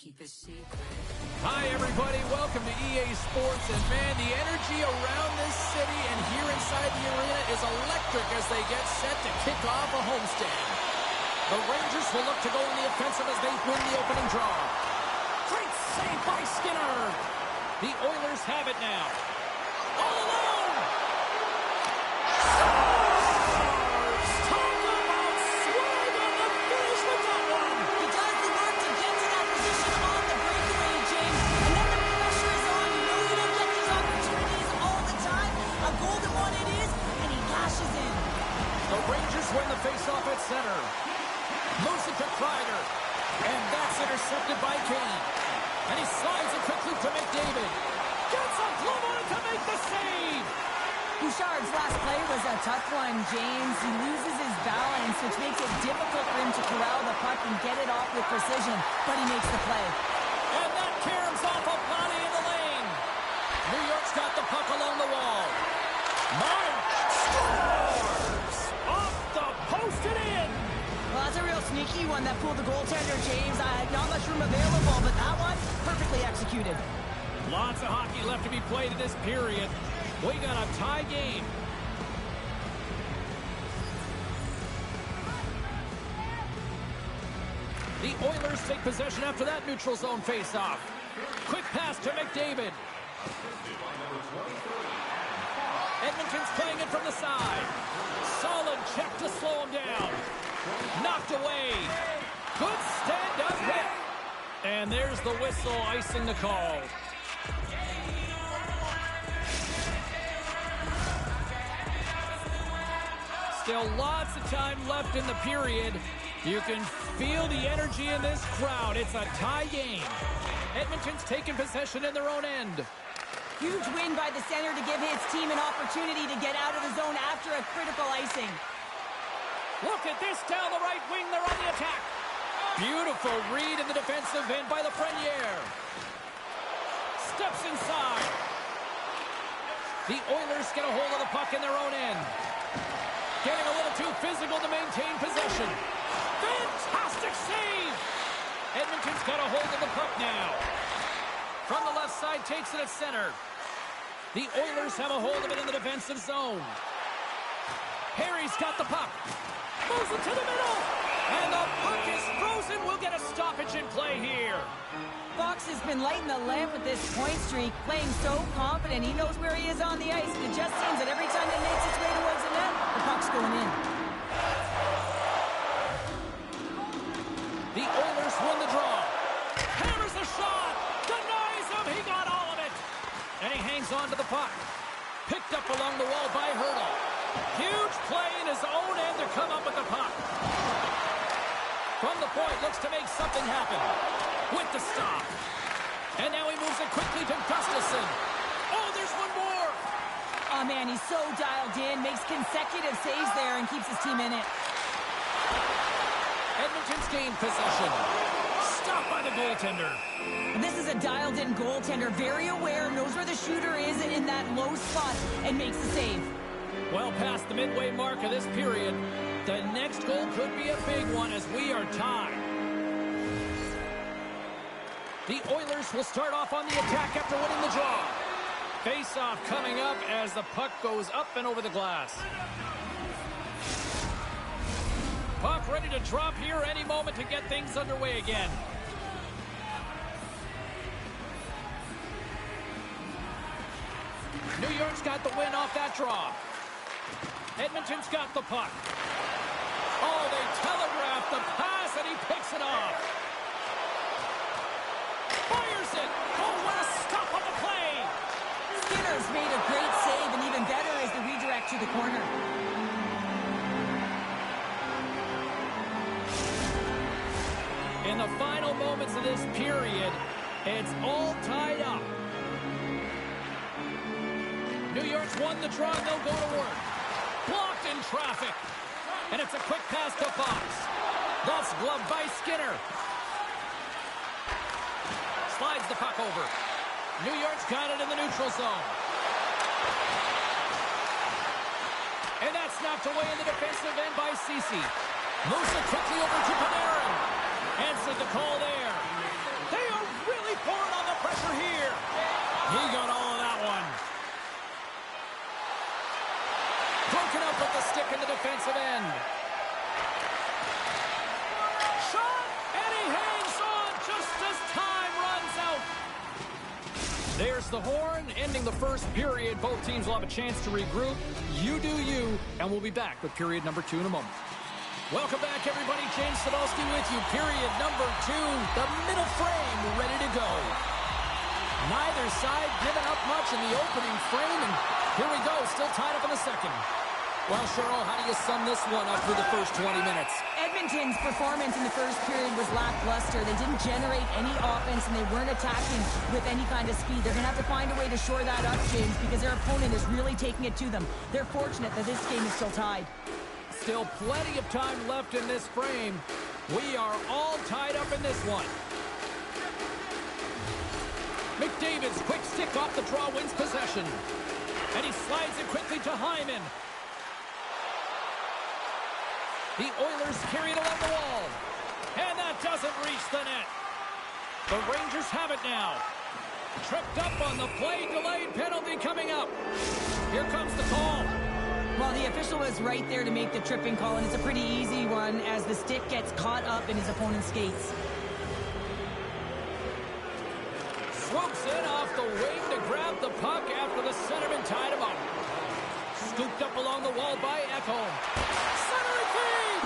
keep it secret. Hi, everybody. Welcome to EA Sports. And, man, the energy around this city and here inside the arena is electric as they get set to kick off a homestand. The Rangers will look to go on the offensive as they win the opening draw. Great save by Skinner. The Oilers have it now. All alone. Scores! Talk about swag on the finish with that one. He does the work to get to that position on the breakaway, James. And then the pressure is on. You know you don't get these opportunities all the time. A golden one it is, and he lashes in. The Rangers win the faceoff at center. Moves it to Kreider. And that's intercepted by Kane. And he slides it quickly to McDavid. Gets a glove on it to make the save. Bouchard's last play was a tough one, James. He loses his balance, which makes it difficult for him to corral the puck and get it off with precision. But he makes the play. And that caroms off a body in the lane. New York's got the puck along the wall. Martin scores! Off the post and in. Well, that's a real sneaky one that pulled the goaltender, James. Not much room available, but that one, perfectly executed. Lots of hockey left to be played in this period. We got a tie game. The Oilers take possession after that neutral zone faceoff. Quick pass to McDavid. Edmonton's playing it from the side. Solid check to slow him down. Knocked away. Good stand-up hit. And there's the whistle icing the call. Still lots of time left in the period. You can feel the energy in this crowd. It's a tie game. Edmonton's taking possession in their own end. Huge win by the center to give his team an opportunity to get out of the zone after a critical icing. Look at this down the right wing. They're on the attack. Beautiful read in the defensive end by Lafreniere. Steps inside. The Oilers get a hold of the puck in their own end. Getting a little too physical to maintain possession. Fantastic save! Edmonton's got a hold of the puck now. From the left side, takes it at center. The Oilers have a hold of it in the defensive zone. Harry's got the puck. Moves it to the middle. And the puck is frozen. We'll get a stoppage in play here. Fox has been lighting the lamp with this point streak, playing so confident. He knows where he is on the ice, and it just seems that every time it makes its way towards the net, the puck's going in. The Oilers win the draw. Hammers the shot. Denies him. He got all of it. And he hangs on to the puck. Picked up along the wall by Hurdle. Huge play in his own end to come up with the puck. From the point, looks to make something happen. With the stop. And now he moves it quickly to Gustafsson. Oh, there's one more. Oh, man, he's so dialed in, makes consecutive saves there and keeps his team in it. Edmonton's gained possession. Stopped by the goaltender. This is a dialed-in goaltender, very aware, knows where the shooter is in that low spot, and makes the save. Well past the midway mark of this period. The next goal could be a big one as we are tied. The Oilers will start off on the attack after winning the draw. Face-off coming up as the puck goes up and over the glass. Puck ready to drop here any moment to get things underway again. New York's got the win off that draw. Edmonton's got the puck. Oh, they telegraph the pass and he picks it off. Fires it. Oh, what a stop on the play. Skinner's made a great save, and even better is the redirect to the corner. In the final moments of this period, it's all tied up. New York's won the draw, and they'll go to work. Blocked in traffic. And it's a quick pass to Fox. That's gloved by Skinner. Slides the puck over. New York's got it in the neutral zone. And that's knocked away in the defensive end by Ceci. Moves it quickly over to Panarin. Answered the call there. They are There's the horn, ending the first period. Both teams will have a chance to regroup. You do you, and we'll be back with period number 2 in a moment. Welcome back, everybody. James Sadowski with you. Period number 2, the middle frame ready to go. Neither side giving up much in the opening frame, and here we go, still tied up in the second. Well, Cheryl, how do you sum this one up for the first 20 minutes? Edmonton's performance in the first period was lackluster. They didn't generate any offense, and they weren't attacking with any kind of speed. They're going to have to find a way to shore that up, James, because their opponent is really taking it to them. They're fortunate that this game is still tied. Still plenty of time left in this frame. We are all tied up in this one. McDavid's quick stick off the draw wins possession. And he slides it quickly to Hyman. The Oilers carry it along the wall. And that doesn't reach the net. The Rangers have it now. Tripped up on the play, delayed penalty coming up. Here comes the call. Well, the official was right there to make the tripping call, and it's a pretty easy one as the stick gets caught up in his opponent's skates. Swoops in off the wing to grab the puck after the centerman tied him up. Scooped up along the wall by Ekholm. Center feed!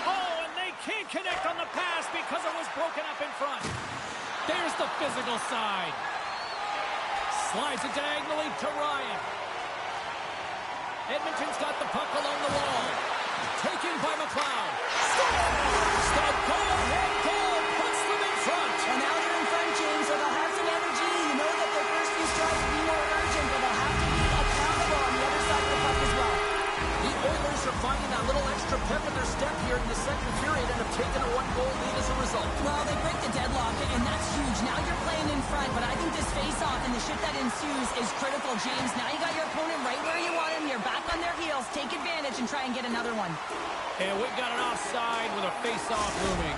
Oh, and they can't connect on the pass because it was broken up in front. There's the physical side. Slides it diagonally to Ryan. Edmonton's got the puck along the wall. Taken by McLeod. Stop goal, head goal, puts them in front. And now they're in front, James, so they'll have some energy. You know that their first few strikes will be more urgent, but they'll have to be accountable on the other side of the puck as well. The Oilers are finding that little extra pep in their step here in the second period and have taken a 1-goal lead as a result. Well, they break the deadlock, and that's huge. Now you're playing in front, but I think this face-off and the shit that ensues is critical, James. Now you got your opponent right where you want him. You're back on their heels. Take advantage and try and get another one. And we've got an offside with a face-off looming.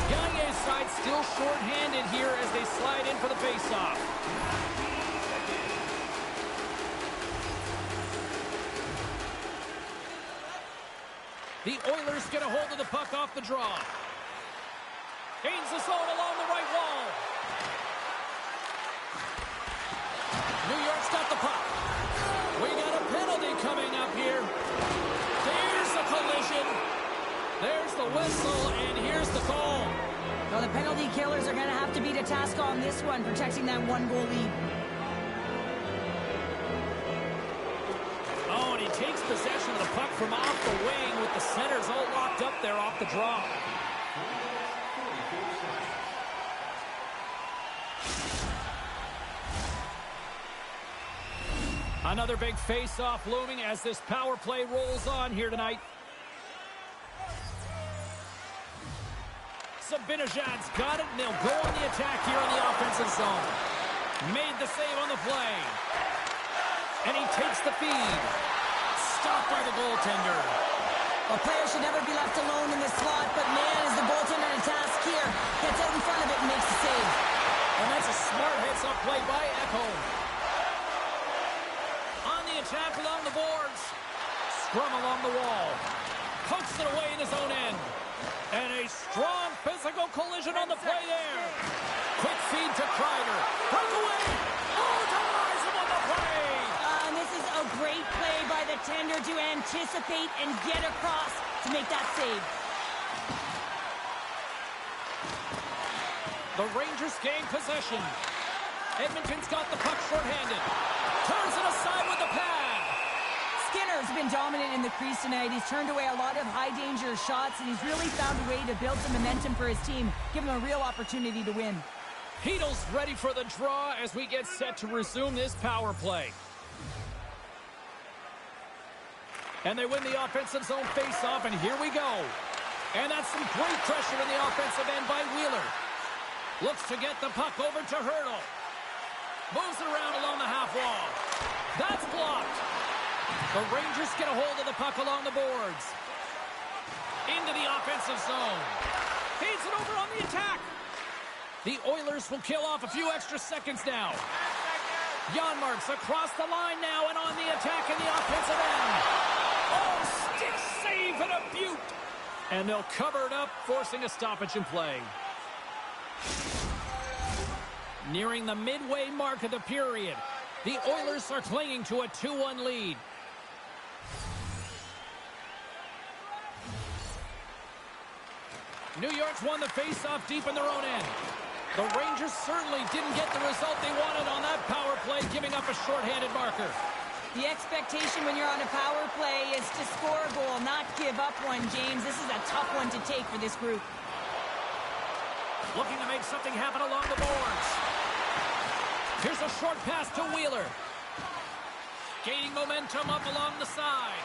Gagne's side still short-handed here as they slide in for the face-off. The Oilers get a hold of the puck off the draw. Gains the zone along the right wall. New York's got the puck. We got a penalty coming up here. There's a collision. There's the whistle, and here's the call. Well, the penalty killers are going to have to be to task on this one, protecting that 1-goal lead. Oh, and he takes possession of the puck from off the wing with the centers all locked up there off the draw. Another big face-off looming as this power play rolls on here tonight. Zibanejad's got it, and they'll go on the attack here on the offensive zone. Made the save on the play. And he takes the feed. Stopped by the goaltender. A player should never be left alone in the slot, but man, is the goaltender on task here. Gets out in front of it and makes the save. And that's a smart heads-up play by Ekholm. On the attack along the boards. Scrum along the wall. Pokes it away in his own end. And a strong physical collision on the play there. Quick feed to Kreider. Puck away. Oh, denies him on the play. And this is a great play by the tender to anticipate and get across to make that save. The Rangers gain possession. Edmonton's got the puck shorthanded. Turns it aside with the pad. Skinner's been dominant in the crease tonight. He's turned away a lot of high-danger shots, and he's really found a way to build some momentum for his team, give him a real opportunity to win. Heedle's ready for the draw as we get set to resume this power play. And they win the offensive zone face-off, and here we go. And that's some great pressure in the offensive end by Wheeler. Looks to get the puck over to Hurdle. Moves it around along the half wall. That's blocked. The Rangers get a hold of the puck along the boards. Into the offensive zone. Feeds it over on the attack. The Oilers will kill off a few extra seconds now. Janmark's across the line now and on the attack in the offensive end. Oh, stick save and a beaut. And they'll cover it up, forcing a stoppage in play. Nearing the midway mark of the period. The Oilers are clinging to a 2-1 lead. New York's won the face-off deep in their own end. The Rangers certainly didn't get the result they wanted on that power play, giving up a shorthanded marker. The expectation when you're on a power play is to score a goal, not give up one, James. This is a tough one to take for this group. Looking to make something happen along the boards. Here's a short pass to Wheeler. Gaining momentum up along the side.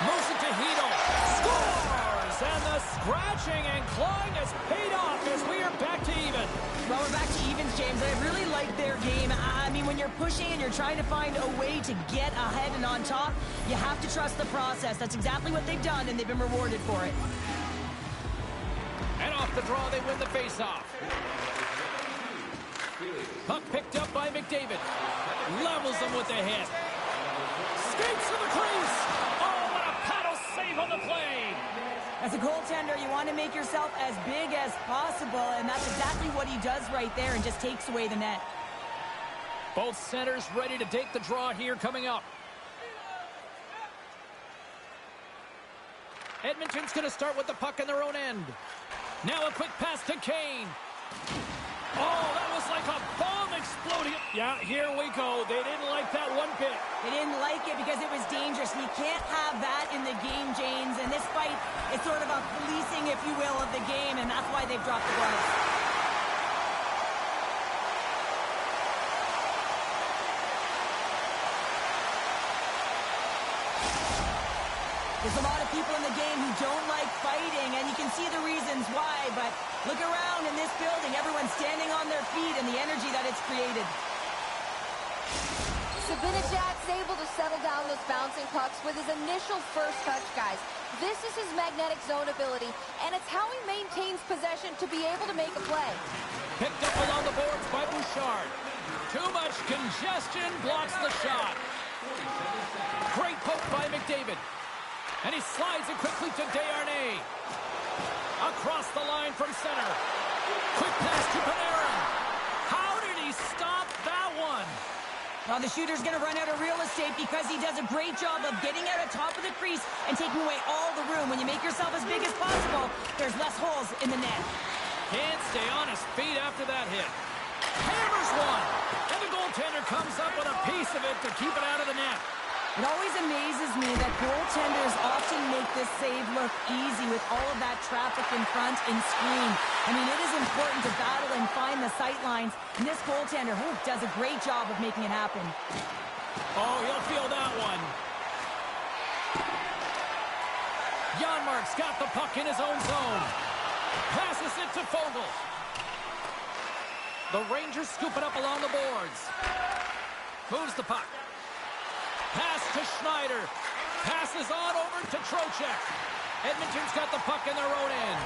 Moves it to Hito. Scores! And the scratching and clawing has paid off as we are back to even. Well, we're back to evens, James. I really like their game. I mean, when you're pushing and you're trying to find a way to get ahead and on top, you have to trust the process. That's exactly what they've done, and they've been rewarded for it. And off the draw, they win the faceoff. Puck picked up by McDavid. Levels them with the hit. Skates to the crease. Oh, what a paddle save on the play. As a goaltender, you want to make yourself as big as possible, and that's exactly what he does right there and just takes away the net. Both centers ready to take the draw here coming up. Edmonton's going to start with the puck in their own end. Now a quick pass to Kane. Oh, that was like a bomb exploding. Yeah, here we go. They didn't like that one bit. They didn't like it because it was dangerous. You can't have that in the game, James. And this fight is sort of a policing, if you will, of the game, and that's why they've dropped the gloves. There's a lot of people in the game who don't like fighting, and you can see the reasons why, but look around in this building. Everyone's standing on their feet and the energy that it's created. Sabinajak's able to settle down those bouncing pucks with his initial first touch, guys. This is his magnetic zone ability, and it's how he maintains possession to be able to make a play. Picked up along the boards by Bouchard. Too much congestion blocks the shot. Great poke by McDavid. And he slides it quickly to Desharnais. Across the line from center. Quick pass to Panarin. How did he stop that one? Well, the shooter's going to run out of real estate because he does a great job of getting out of top of the crease and taking away all the room. When you make yourself as big as possible, there's less holes in the net. Can't stay on his feet after that hit. Hammers one. And the goaltender comes up with a piece of it to keep it out of the net. It always amazes me that goaltenders often make this save look easy with all of that traffic in front and screen. I mean, it is important to battle and find the sight lines, and this goaltender does a great job of making it happen. Oh, he'll feel that one. Janmark's got the puck in his own zone. Passes it to Fogle. The Rangers scoop it up along the boards. Moves the puck. Pass to Schneider. Passes on over to Trocheck. Edmonton's got the puck in their own end.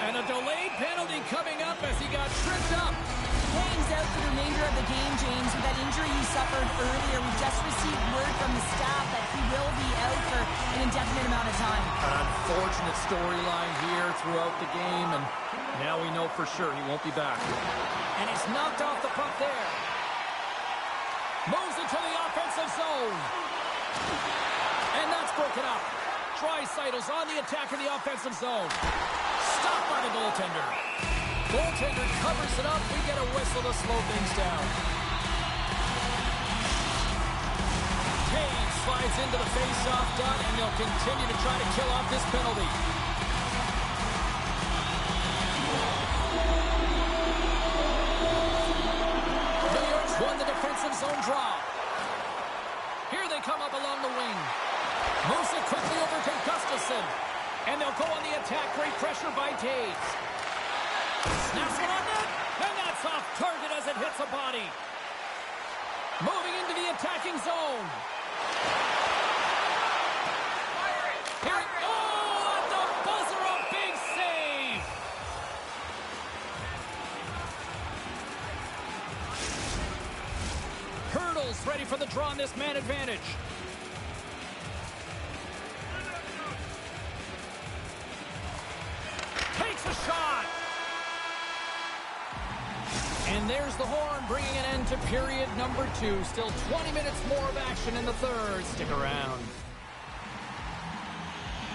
And a delayed penalty coming up as he got tripped up. Kane's out for the remainder of the game, James, with that injury he suffered earlier. We just received word from the staff that he will be out for an indefinite amount of time. An unfortunate storyline here throughout the game, and now we know for sure he won't be back. And he's knocked off the puck there. Moves it to the offensive zone. And that's broken up. Draisaitl's on the attack in the offensive zone. Stopped by the goaltender. Goaltender covers it up. We get a whistle to slow things down. Kane slides into the face-off dot, and they'll continue to try to kill off this penalty. Won the defensive zone draw. Here they come up along the wing. Moves it quickly over to Gustafsson. And they'll go on the attack. Great pressure by Taves. Snaps it on net. And that's off target as it hits a body. Moving into the attacking zone. Here, oh, at the buzzer, a big save. Hurdles ready for the draw on this man advantage. Takes a shot. And there's the horn, bringing an end to period number 2. Still 20 minutes more of action in the third. Stick around.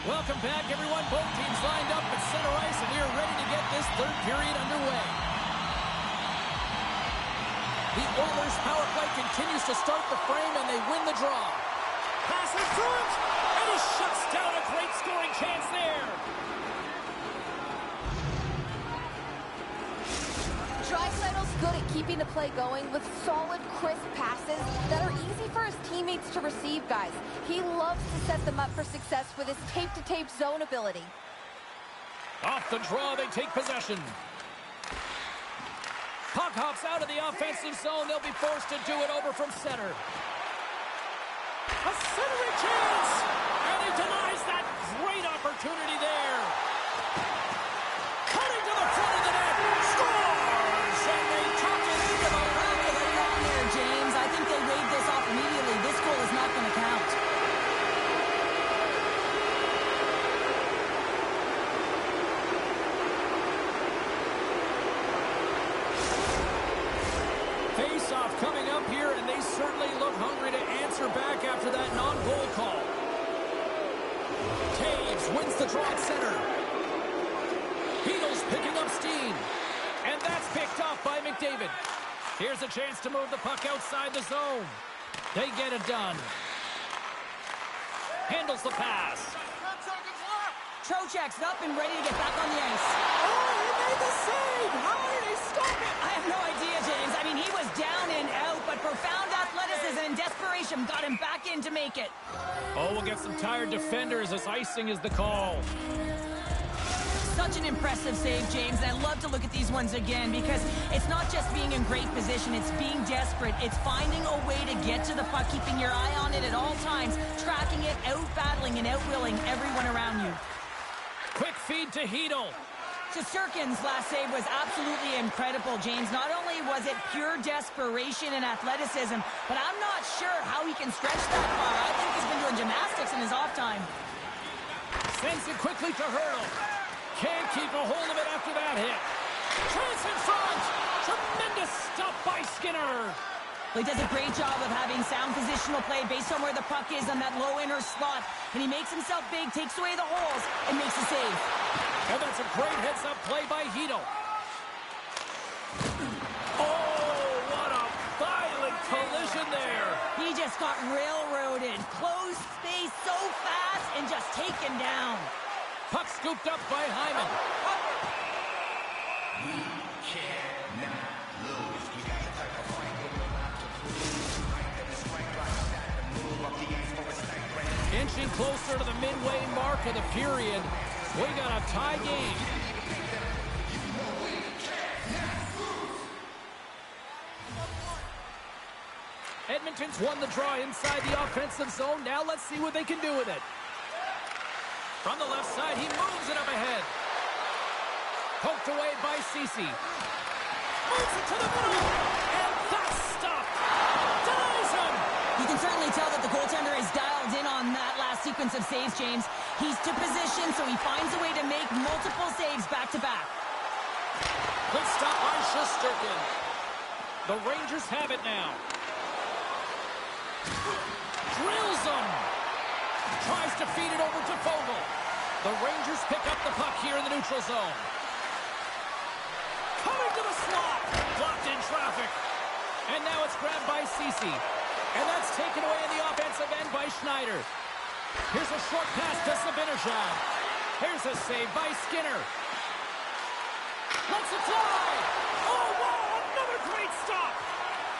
Welcome back, everyone. Both teams lined up at center ice, and we are ready to get this third period underway. The Oilers' power play continues to start the frame, and they win the draw. Pass in front, and he shuts down a great scoring chance there. Draisaitl's good at keeping the play going with solid, crisp passes that are easy for his teammates to receive, guys. He loves to set them up for success with his tape-to-tape zone ability. Off the draw, they take possession. Puck hops out of the offensive zone. They'll be forced to do it over from center. A centering chance! And he denies that great opportunity there. Cutting to the front of the net. Scores! And they tuck it into the back of the net. There, James. I think they waved this off immediately. This goal is not going to count. Face-off coming up here, and they certainly look hungry to answer back after that non-goal call. Taves wins the draw at center. Beatles picking up steam. And that's picked off by McDavid. Here's a chance to move the puck outside the zone. They get it done. Handles the pass. Trocheck's up and ready to get back on the ice. Oh, he made the save! How did he stop it? I have no idea, James. I mean, he was down and out, but profound athleticism and desperation got him back in to make it. Oh, we'll get some tired defenders as icing is the call. Such an impressive save, James, and I love to look at these ones again because it's not just being in great position, it's being desperate. It's finding a way to get to the puck, keeping your eye on it at all times, tracking it, out-battling and out-willing everyone around you. Quick feed to Hedl. Shesterkin's last save was absolutely incredible, James. Not only was it pure desperation and athleticism, but I'm not sure how he can stretch that far. I think he's been doing gymnastics in his off time. Sends it quickly to Hurdle. Can't keep a hold of it after that hit. Chance in front. Tremendous stop by Skinner. Well, he does a great job of having sound positional play based on where the puck is on that low inner slot. And he makes himself big, takes away the holes, and makes a save. And that's a great heads-up play by Hedl. Oh, what a violent collision there. He just got railroaded. Closed space so fast and just taken down. Puck scooped up by Hyman. Inching closer to the midway mark of the period. We got a tie game. Edmonton's won the draw inside the offensive zone. Now let's see what they can do with it. From the left side, he moves it up ahead. Poked away by Ceci. Moves it to the middle. And that's stopped. Denies him. You can certainly tell that the goaltender is dialed in on that last sequence of saves, James. He's to position, so he finds a way to make multiple saves back-to-back. Good stop by Shesterkin. The Rangers have it now. Drills him. Tries to feed it over to Fogle. The Rangers pick up the puck here in the neutral zone. Coming to the slot. Blocked in traffic. And now it's grabbed by Ceci. And that's taken away in the offensive end by Schneider. Here's a short pass to Zibanejad. Here's a save by Skinner. Lets it fly. Oh, wow, another great stop.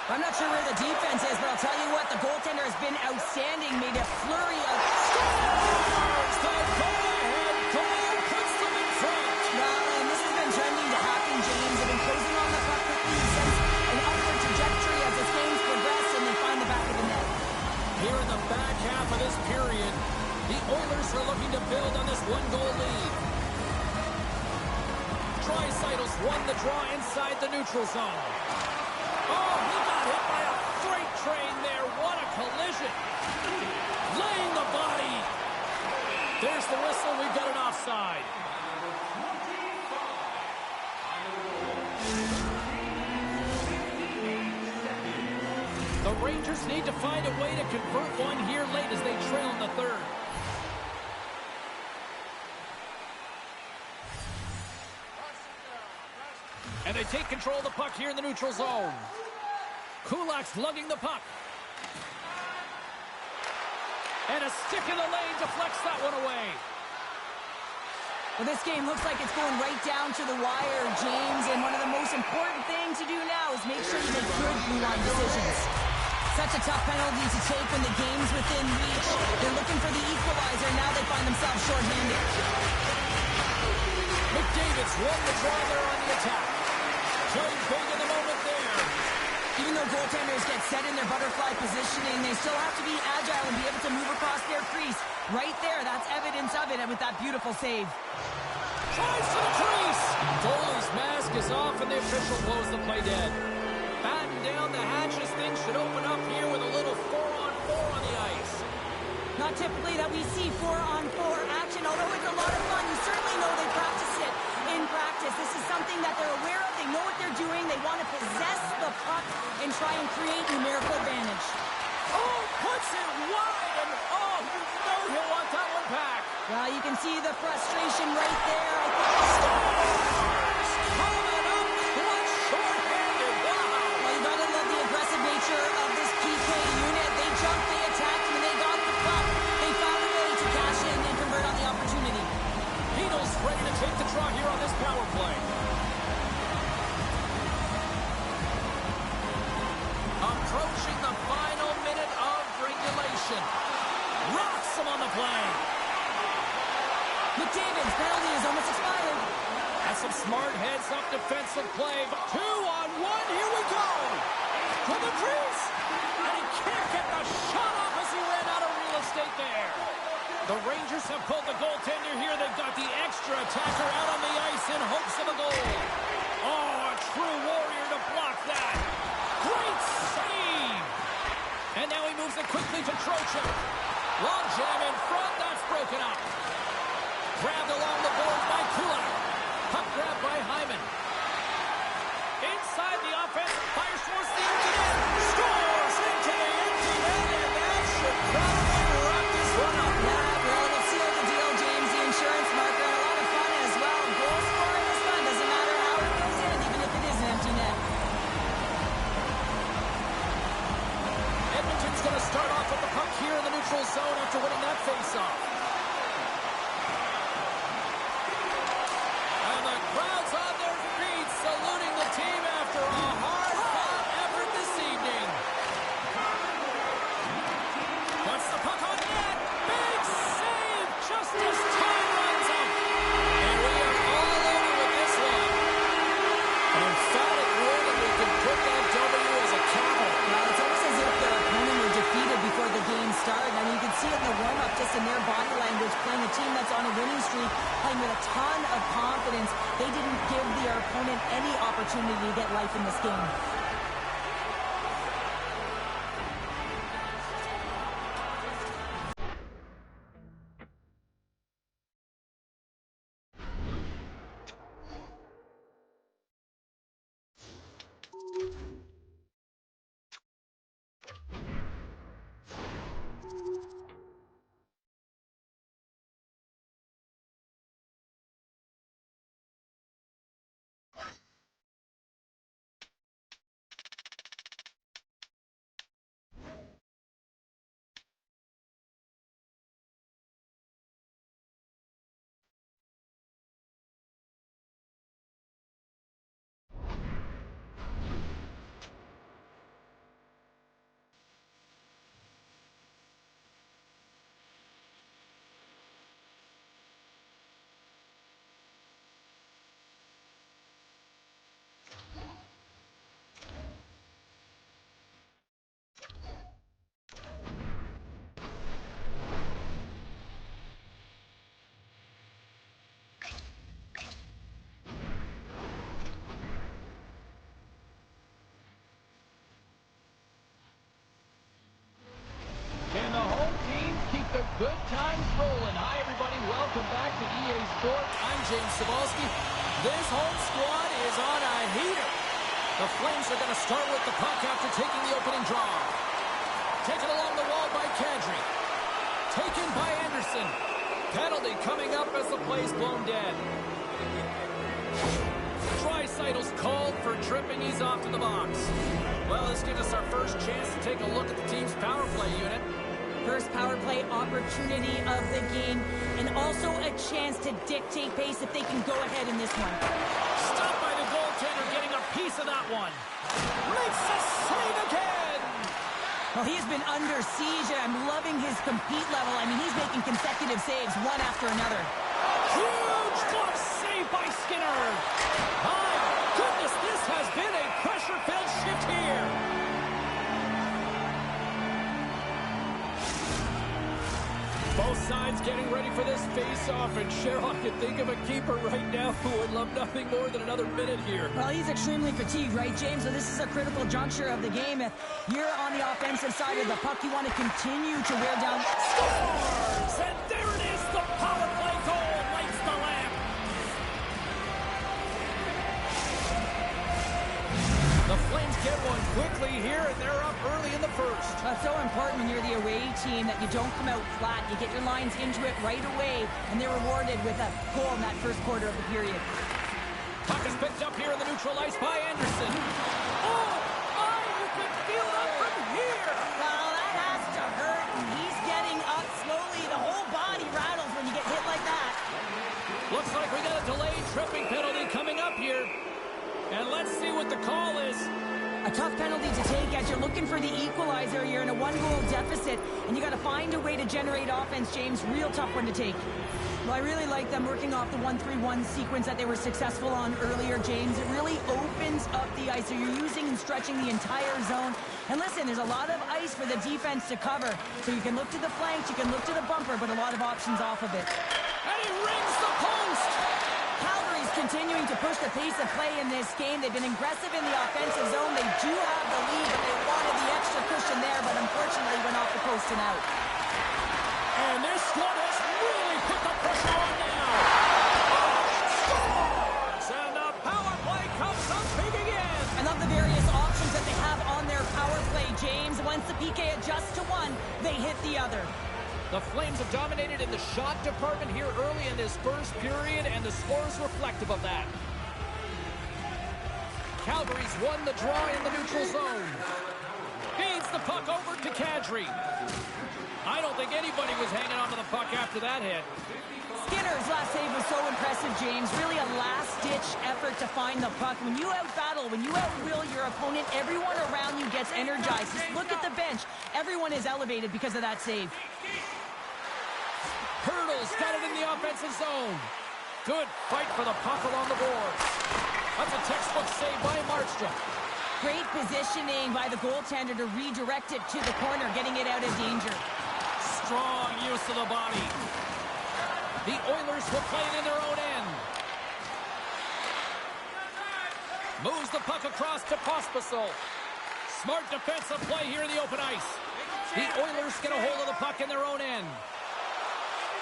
I'm not sure where the defense is, but I'll tell you what, the goaltender has been outstanding, made a flurry of... Scores! The go-ahead goal puts them in front. Well, and this has been trending to happen, James. They've been closing on the puck quickly, sense an upward trajectory as this game's progressed, and they find the back of the net. Here in the back half of this period, the Oilers are looking to build on this one-goal lead. Draisaitl's won the draw inside the neutral zone. Oh, he got hit by a freight train there. What a collision. Laying the body. There's the whistle. We've got an offside. The Rangers need to find a way to convert one here late as they trail in the third. And they take control of the puck here in the neutral zone. Kulak's lugging the puck. And a stick in the lane deflects that one away. Well, this game looks like it's going right down to the wire, James, and one of the most important things to do now is make sure you make good blue line decisions. Such a tough penalty to take when the game's within reach. They're looking for the equalizer, now they find themselves shorthanded. McDavid's won the draw there on the attack. Playing big in the moment there. Even though goaltenders get set in their butterfly positioning, they still have to be agile and be able to move across their crease. Right there, that's evidence of it, and with that beautiful save. Tries to the crease. Goalie's mask is off, and the official blows the play dead. Batten down the hatches. Things should open up here with a little 4-on-4 on the ice. Not typically that we see 4-on-4 action, although it's a lot of fun. You certainly know they practice it in practice. This is something that they're aware of. They know what they're doing. They want to possess the puck and try and create numerical advantage. Oh, puts it wide, and oh, you know he'll want that one back. Well, you can see the frustration right there. Scores! Coming up, clutch shorthanded. Wow! Well, you gotta love the aggressive nature of this PK unit. They jumped, they attacked, and they got the puck. They found a way to cash in and convert on the opportunity. Beatles ready to take the draw here on this power play. Approaching the final minute of regulation. Rocks him on the play. McDavid's penalty is almost expired. That's some smart heads-up defensive play. 2-on-1, here we go. From the crease. And he can't get the shot off as he ran out of real estate there. The Rangers have pulled the goaltender here. They've got the extra attacker out on the ice in hopes of a goal. Oh, a true warrior to block that. Great save. And now he moves it quickly to Trocheck. Long jam in front. That's broken up. Grabbed along the boards by Kulak. Puck grabbed by Hyman. Inside the offense. Fires towards the empty net. Scores into the empty net. And that should probably wrap this one up. Yeah, well, it'll seal the deal, James. The insurance marker. A lot of fun as well. Goal scoring is fun. Doesn't matter how it goes in, even if it is an empty net. Edmonton's going to start off with the puck here in the neutral zone after winning that faceoff. And the crowd's on their feet saluting the team after a hard-fought effort this evening. Puts the puck on net. Big save just as time runs out. And we are all over with this one. An emphatic win, and we can put that W as a capital. Well, it's almost as if their opponent were defeated before the game started. I mean, you can see it in the warm-up, just in their body language, playing a team that's on a winning streak, playing with a ton of confidence. They didn't give their opponent any opportunity to get life in this game. Can the home team keep the good times rolling? Hi, everybody. Welcome back to EA Sports. I'm James Cebulski. This home squad is on a heater. The Flames are going to start with the puck after taking the opening draw. Taken along the wall by Kadri. Taken by Anderson. Penalty coming up as the play's blown dead. Draisaitl's called for tripping. He's off to the box. Well, this gives us our first chance to take a look at the team's power play unit. First power play opportunity of the game, and also a chance to dictate pace if they can go ahead in this one. Stopped by the goaltender, getting a piece of that one. Makes a save again! Well, he has been under siege, and I'm loving his compete level. I mean, he's making consecutive saves, one after another. Huge glove save by Skinner! My goodness, this has been a pressure-filled shift here! Both sides getting ready for this face-off, and Cheryl, I can think of a keeper right now who would love nothing more than another minute here. Well, he's extremely fatigued, right, James? So this is a critical juncture of the game. If you're on the offensive side of the puck, you want to continue to wear down. Scores! And there it is, the power play goal lights the lamp. The Flames get one quickly here, and they're up early in the first. That's so important when you're the away team that you don't come out flat. You get your lines into it right away, and they're rewarded with a goal in that first quarter of the period. Puck is picked up here in the neutral ice by Anderson. Oh, you can feel that from here. Well, that has to hurt, and he's getting up slowly. The whole body rattles when you get hit like that. Looks like we got a delayed tripping penalty coming up here. And let's see what the call is. A tough penalty to take as you're looking for the equalizer. You're in a one-goal deficit, and you got to find a way to generate offense, James. Real tough one to take. Well, I really like them working off the 1-3-1 sequence that they were successful on earlier, James. It really opens up the ice, so you're using and stretching the entire zone. And listen, there's a lot of ice for the defense to cover. So you can look to the flanks, you can look to the bumper, but a lot of options off of it. And he rings the post! Calgary's continuing to push the pace of play in this game. They've been aggressive in the offensive zone. They do have the lead, but they wanted the extra cushion there, but unfortunately went off the post and out. And this one has really put the pressure on now. Scores! And the power play comes up big again. I love the various options that they have on their power play, James. Once the PK adjusts to one, they hit the other. The Flames have dominated in the shot department here early in this first period, and the score is reflective of that. Calgary's won the draw in the neutral zone. Feeds the puck over to Kadri. I don't think anybody was hanging on to the puck after that hit. Skinner's last save was so impressive, James. Really a last-ditch effort to find the puck. When you out-battle, when you out-will your opponent, everyone around you gets energized. Just look at the bench. Everyone is elevated because of that save. Hurdles got it in the offensive zone. Good fight for the puck along the boards. That's a textbook save by Markstrom. Great positioning by the goaltender to redirect it to the corner, getting it out of danger. Strong use of the body. The Oilers will play it in their own end. Moves the puck across to Pospisil. Smart defensive play here in the open ice. The Oilers get a hold of the puck in their own end.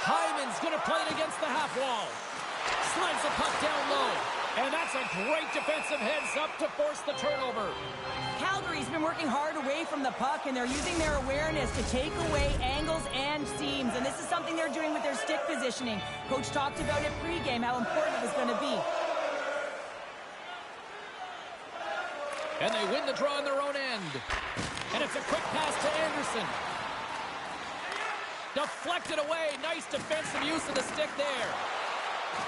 Hyman's going to play it against the half wall. Slides the puck down low. And that's a great defensive heads-up to force the turnover. Calgary's been working hard away from the puck, and they're using their awareness to take away angles and seams. And this is something they're doing with their stick positioning. Coach talked about it pregame, how important it was going to be. And they win the draw in their own end. And it's a quick pass to Anderson. Deflected away. Nice defensive use of the stick there.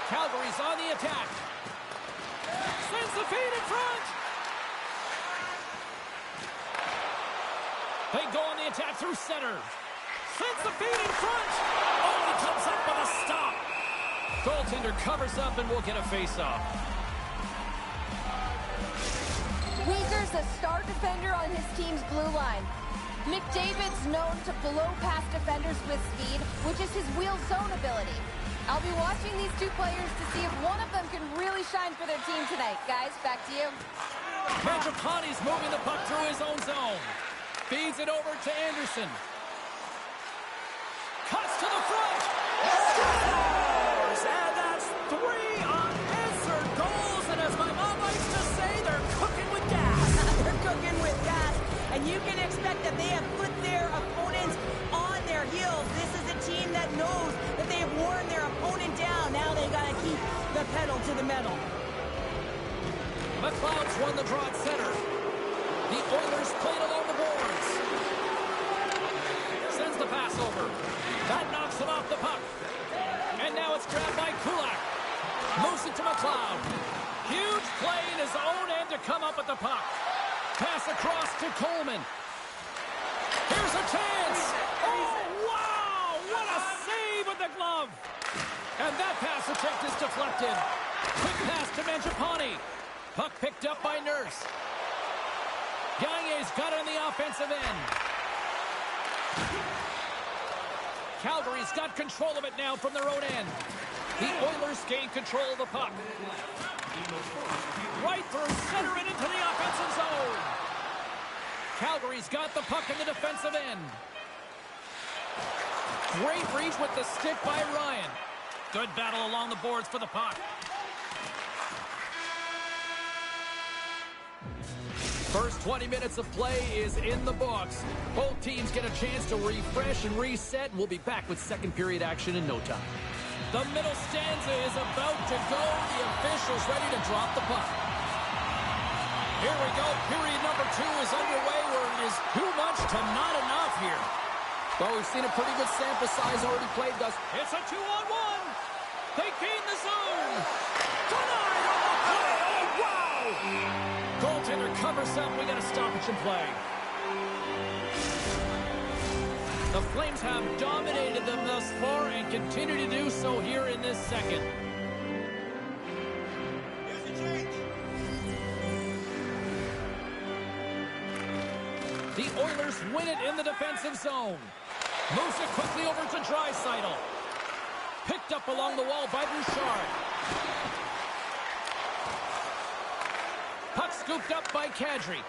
Calgary's on the attack. Sends the feed in front. They go on the attack through center. Sends the feed in front. Oh, he comes up with a stop. Goaltender covers up and will get a face-off. Weegar's a star defender on his team's blue line. McDavid's known to blow past defenders with speed, which is his wheel zone ability. I'll be watching these two players to see if one of them can really shine for their team tonight. Guys, back to you. Mangiapane's moving the puck through his own zone. Feeds it over to Anderson. Cuts to the front. Scores! And that's 3 unanswered goals. And as my mom likes to say, they're cooking with gas. up with the puck. Pass across to Coleman. Here's a chance. Oh, wow! What a save with the glove. And that pass attempt is deflected. Quick pass to Mangiapane. Puck picked up by Nurse. Gagne's got it on the offensive end. Calgary's got control of it now from their own end. The Oilers gain control of the puck. Right through center and into the offensive zone. Calgary's got the puck in the defensive end. Great reach with the stick by Ryan. Good battle along the boards for the puck. First 20 minutes of play is in the books. Both teams get a chance to refresh and reset, and we'll be back with second period action in no time. The middle stanza is about to go. The officials ready to drop the puck. Here we go. Period number 2 is underway, where it is too much to not enough here. Well, we've seen a pretty good sample size already played, Gus. It's a 2-on-1. They gain the zone. Denied on the play. Oh, wow. Goaltender covers up. We got a stoppage in play. The Flames have dominated them thus far and continue to do so here in this second. The Oilers win it in the defensive zone. Moves it quickly over to Draisaitl. Picked up along the wall by Bouchard. Puck scooped up by Kadri.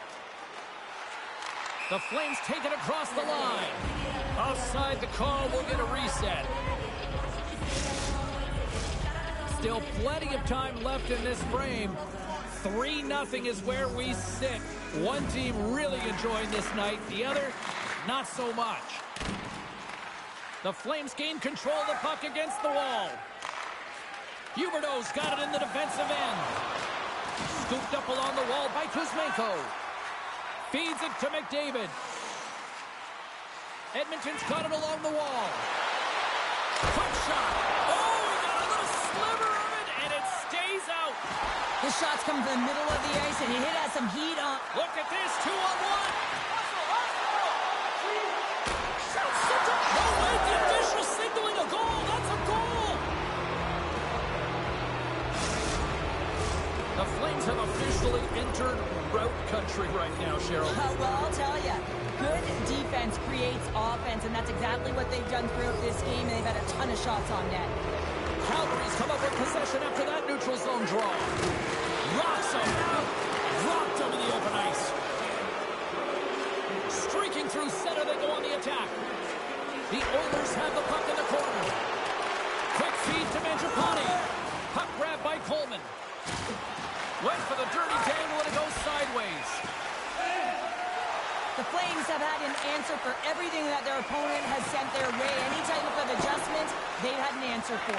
The Flames take it across the line. Offside the call, will get a reset. Still plenty of time left in this frame. 3-0 is where we sit. One team really enjoying this night, the other not so much. The Flames gain control of the puck against the wall. Huberdeau's got it in the defensive end. Scooped up along the wall by Kuzmenko. Feeds it to McDavid. Edmonton's got it along the wall. Quick shot. Oh, we got a little sliver of it, and it stays out. The shot's coming from the middle of the ice, and it has some heat on. Look at this, 2-on-1. Oh, wait, the official signaling a goal. That's a goal. The Flames have officially entered route country right now, Cheryl. Well, I'll tell you, good defense creates offense, and that's exactly what they've done throughout this game, and they've had a ton of shots on net. Calgary's come up with possession after that neutral zone draw. Rocks him. Dropped him in the open ice. Streaking through center, they go on the attack. The Oilers have the puck in the corner. Quick feed to Mangiapane. Puck grab by Coleman. Went for the dirty dangle, and it goes sideways. The Flames have had an answer for everything that their opponent has sent their way. Any type of adjustment, they've had an answer for.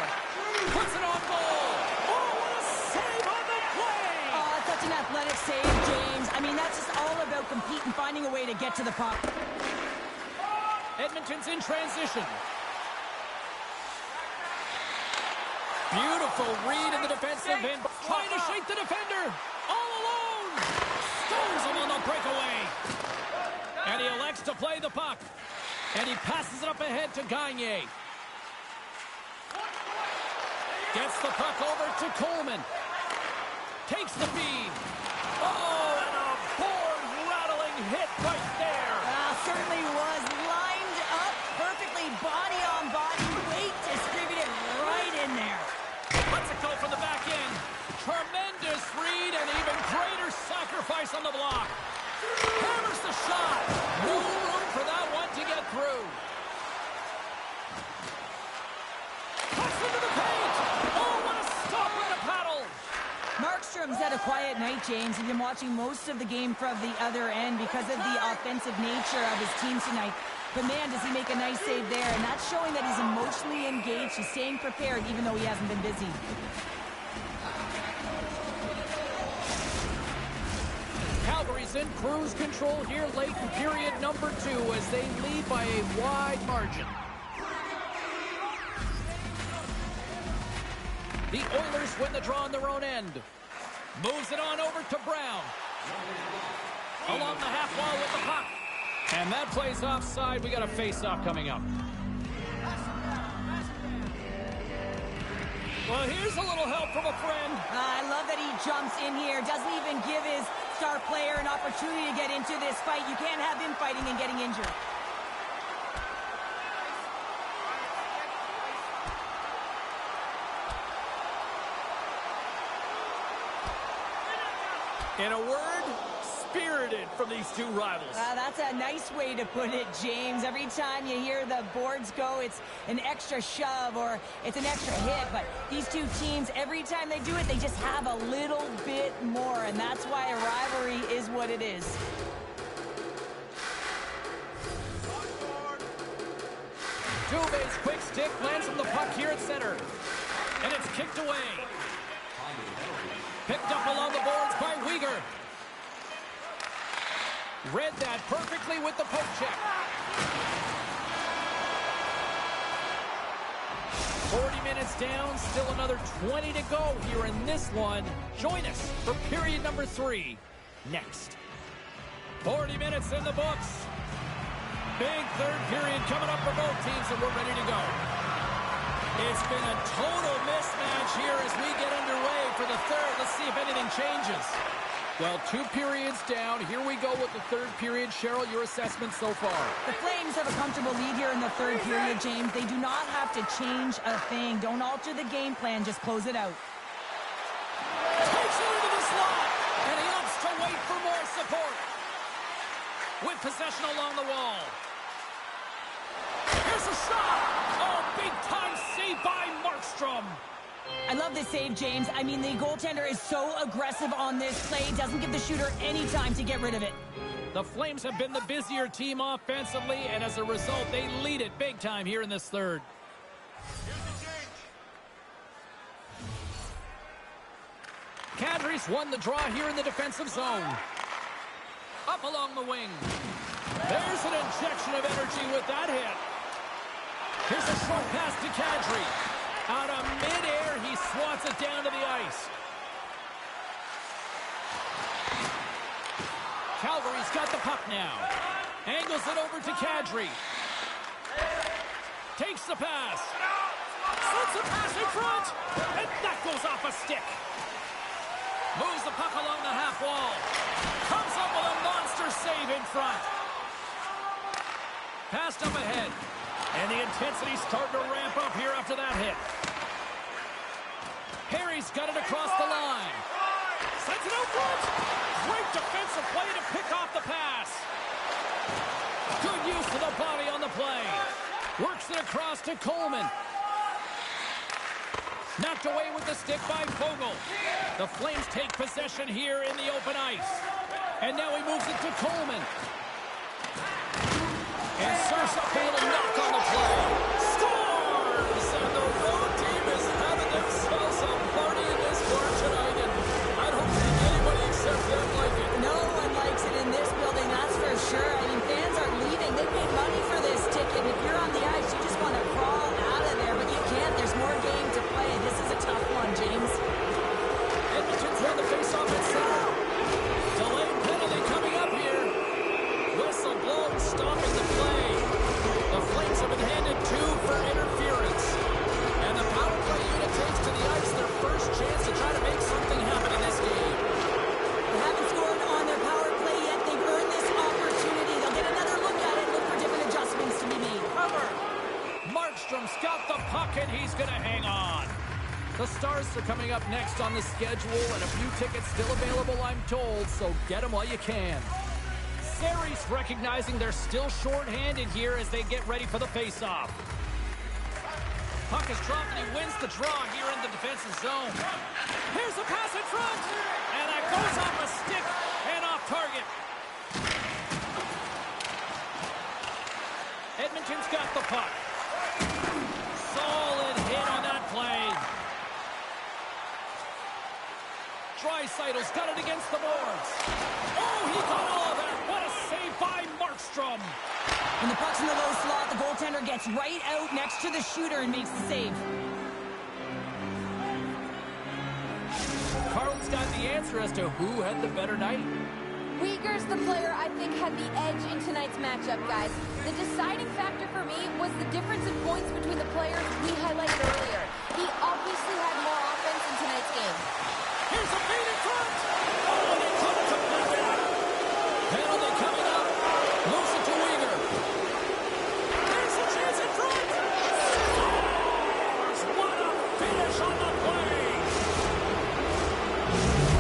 Puts it on goal. Oh, what a save on the play! Oh, such an athletic save, James. I mean, that's just all about competing, finding a way to get to the puck. Edmonton's in transition. Beautiful read in the defensive end. Trying to shake the defender. All alone. Stones him on the breakaway. And he elects to play the puck. And he passes it up ahead to Gagne. Gets the puck over to Coleman. Takes the feed. Oh, and a board-rattling hit right there. Certainly was lined up perfectly, body on body, weight distributed right in there. Lets it go from the back end. Tremendous read and even greater sacrifice on the block. Hammers the shot. No room for that one to get through. Puts into the paint. Oh, what a stop with a paddle. Markstrom's had a quiet night, James. He's been watching most of the game from the other end because of the offensive nature of his team tonight. But man, does he make a nice save there. And that's showing that he's emotionally engaged. He's staying prepared even though he hasn't been busy. Calgary's in cruise control here late in period number 2 as they lead by a wide margin. The Oilers win the draw on their own end. Moves it on over to Brown. Along the half wall with the puck. And that plays offside. We got a face-off coming up. Well, here's a little help from a friend. I love that he jumps in here. Doesn't even give his star player an opportunity to get into this fight. You can't have him fighting and getting injured. In a word, spirited from these two rivals. That's a nice way to put it, James. Every time you hear the boards go, it's an extra shove or it's an extra hit. But these two teams, every time they do it, they just have a little bit more. And that's why a rivalry is what it is. Dubé's quick stick lands on the puck here at center. And it's kicked away. Picked up along the boards by Weegar. Read that perfectly with the poke check. 40 minutes down, still another 20 to go here in this one. Join us for period number 3 next. 40 minutes in the books. Big third period coming up for both teams, and we're ready to go. It's been a total mismatch here as we get underway for the third. Let's see if anything changes. Well, 2 periods down. Here we go with the third period. Cheryl, your assessment so far? The Flames have a comfortable lead here in the third period, James. They do not have to change a thing. Don't alter the game plan. Just close it out. Takes it into the slot, and he opts to wait for more support. With possession along the wall. Here's a shot. Oh, big-time save by Markstrom. I love this save, James. I mean, the goaltender is so aggressive on this play. Doesn't give the shooter any time to get rid of it. The Flames have been the busier team offensively, and as a result, they lead it big time here in this third. Kadri's won the draw here in the defensive zone. Up along the wing. There's an injection of energy with that hit. Here's a short pass to Kadri. Out of midair, he swats it down to the ice. Calgary's got the puck now. Angles it over to Kadri. Takes the pass. Sends a pass in front. And that goes off a stick. Moves the puck along the half wall. Comes up with a monster save in front. Passed up ahead. And the intensity's starting to ramp up here after that hit. Harry's got it across the line. Sends it out front. Great defensive play to pick off the pass. Good use of the body on the play. Works it across to Coleman. Knocked away with the stick by Vogel. The Flames take possession here in the open ice. And now he moves it to Coleman. And serves up a little knock on the play. Scores! And the road team is having themselves a party in this bar tonight. And I don't think anybody except them like it. No one likes it in this building, that's for sure. I mean, fans are leaving. They paid money for this ticket. If you're on the ice, you just want to crawl out of there. But you can't. There's more game to play. This is a tough one, James. Edmonton's won the faceoff at center. Delayed penalty coming up here. Whistle blown, stopping the play. The Flames have been handed 2 for interference. And the power play unit takes to the ice their first chance to try to make something happen in this game. They haven't scored on their power play yet. They've earned this opportunity. They'll get another look at it, look for different adjustments to be made. Cover. Markstrom's got the puck, and he's going to hang on. The Stars are coming up next on the schedule, and a few tickets still available, I'm told, so get them while you can. Sarri's recognizing they're still short-handed here as they get ready for the face-off. Puck is dropped, and he wins the draw here in the defensive zone. Here's a pass in front, and that goes off a stick and off target. Edmonton's got the puck. Solid hit on that play. Draisaitl's got it against the boards. Oh, he got all of that. What a save by Markstrom. When the puck's in the low slot, the goaltender gets right out next to the shooter and makes the save. Carlton's got the answer as to who had the better night. Uyghur's the player I think had the edge in tonight's matchup, guys. The deciding factor for me was the difference in points between the players we highlighted earlier. He obviously had more offense in tonight's game. Here's a feed in front. Oh, they couldn't complete that. Penalty coming up. Lose it to Uyghur. There's a chance in front. Scores! What a finish on the play.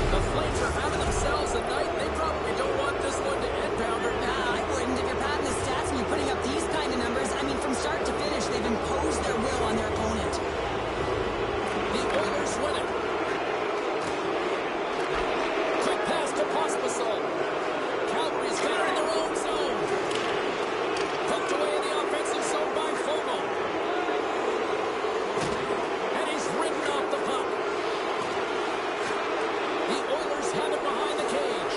The Flames are having themselves a night. They probably don't want this one to end, Pounder. Nah, I wouldn't. If you're padding the stats and you're putting up these kind of numbers, I mean, from start to finish, they've imposed their will on their opponent. The Oilers win it. Quick pass to Pospisil. Calgary's got it in their own zone. Hooked away in the offensive zone by Fogle. And he's ridden off the puck. The Oilers have it behind the cage.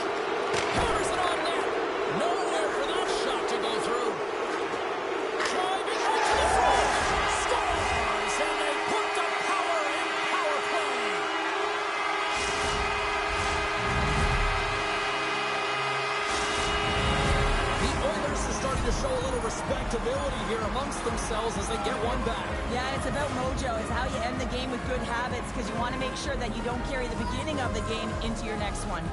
Hammers it on net. Nowhere for that shot to go through. Driving right to the front. Scores! And they put the power in power play. The Oilers are starting to show a little respectability here amongst themselves as they get one back. Yeah, and it's about mojo. It's how you end the game with good habits because you want to make sure that you don't carry the beginning of the game into your next one.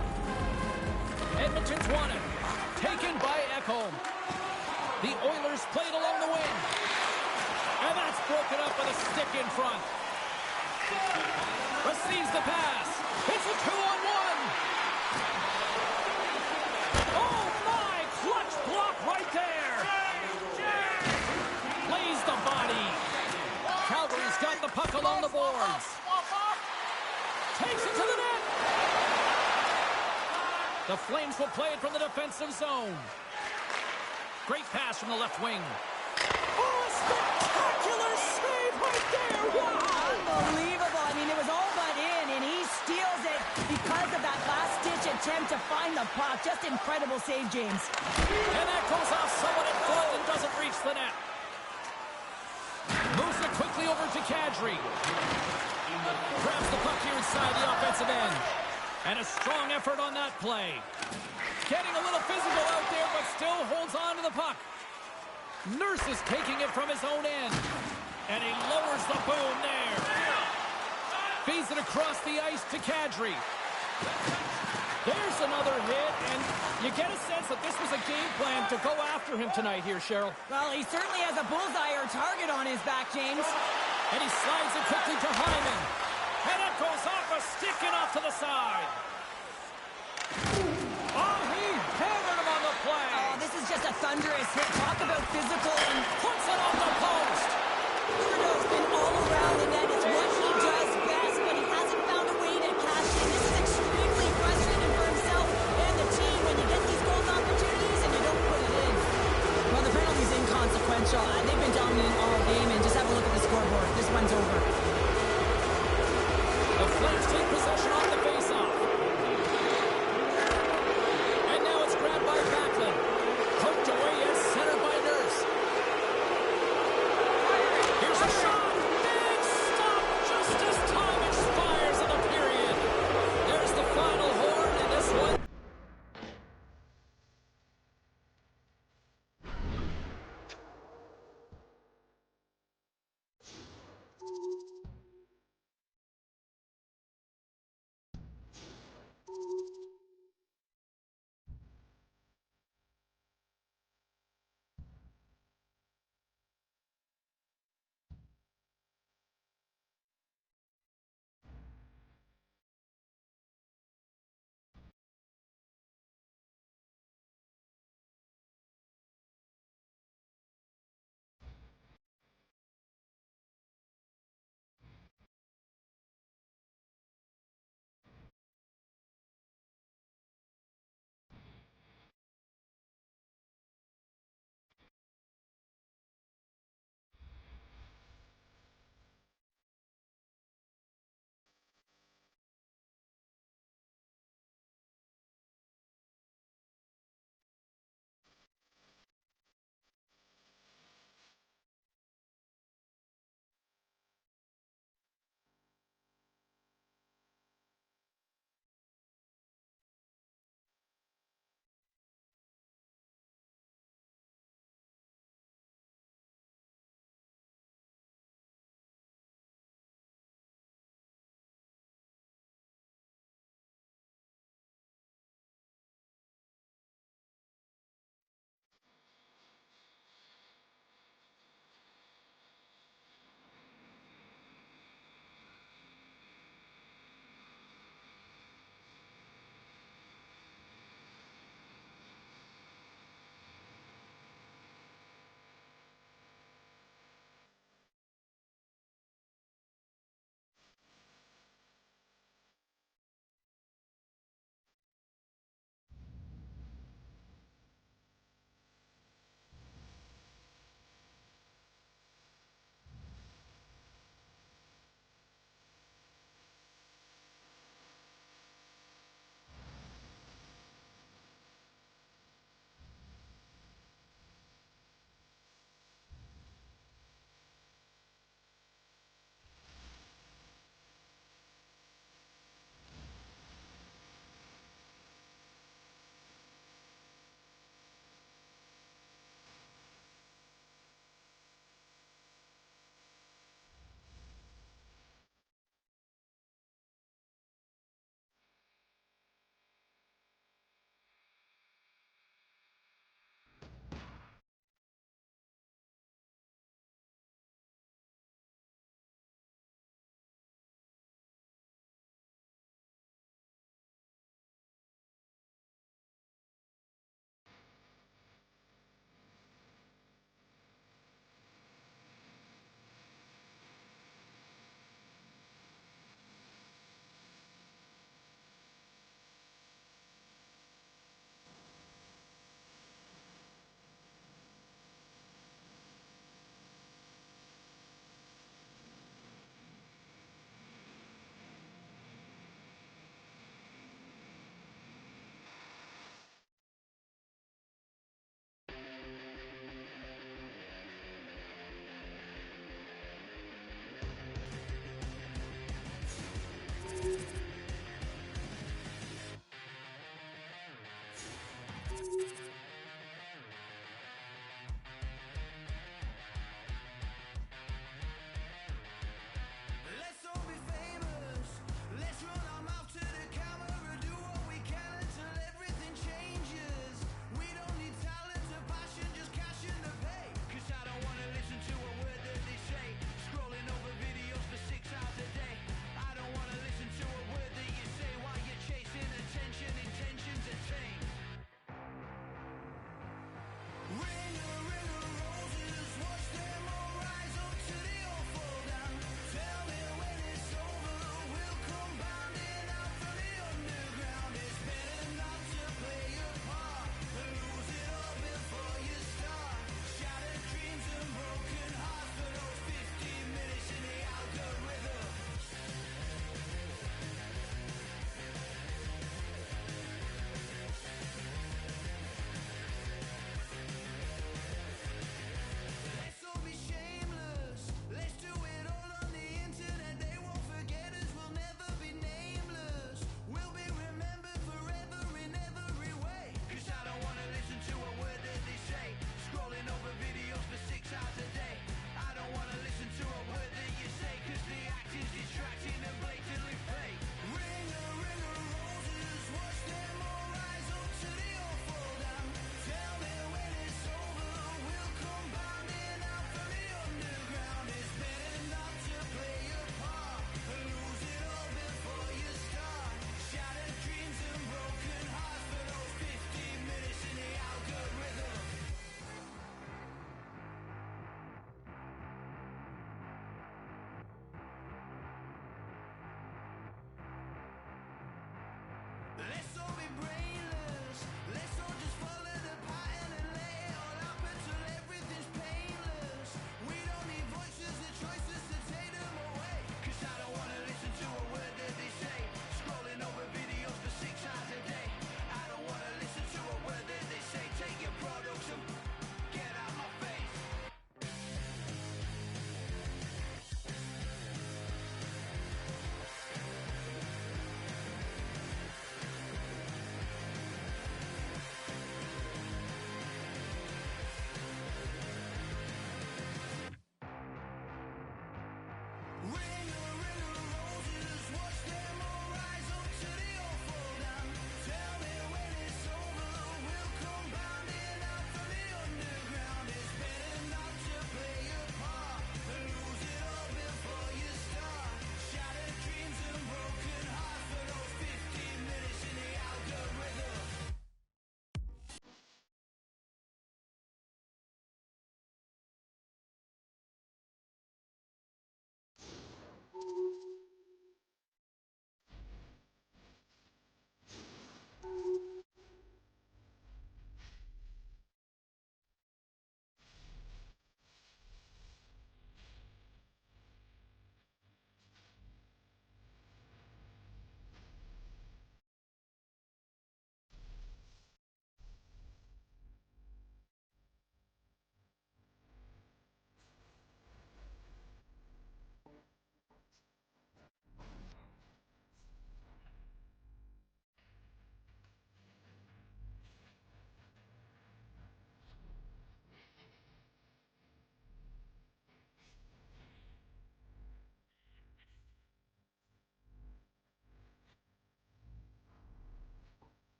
Edmonton's won it. Taken by Ekholm. The Oilers played along the wing. And that's broken up with a stick in front. Receives the pass. It's a 2-on-1. Oh, my! Clutch block right there. Plays the body. Calgary's got the puck along the boards. Takes it to the net. The Flames will play it from the defensive zone. Great pass from the left wing. Oh, a spectacular save right there. Wow. Unbelievable. I mean, it was all but in, and he steals it because of that last-ditch attempt to find the puck. Just incredible save, James. And that goes off someone in front and doesn't reach the net. Moves it quickly over to Kadri. Grabs the puck here inside the offensive end. And a strong effort on that play. Getting a little physical out there, but still holds on to the puck. Nurse is taking it from his own end. And he lowers the boom there. Feeds it across the ice to Kadri. There's another hit, and you get a sense that this was a game plan to go after him tonight here, Cheryl. Well, he certainly has a bullseye or target on his back, James. And he slides it quickly to Hyman. And it goes off a stick and off to the side. Oh, he hammered him on the play. Oh, this is just a thunderous hit. Talk about physical and Puts it on the post. Trudeau's been all around the net. It's what he does best, but he hasn't found a way to cash in. This is extremely frustrating for himself and the team when you get these goal opportunities and you don't put it in. Well, the penalty's inconsequential. They've been dominant all game, and just have a look at the scoreboard. This one's over. The Flames take possession off the faceoff. And now it's grabbed by Backlund. Hooked away and centered by Nurse. Here's a shot. Big stop just as time expires in the period. There's the final horn in this one.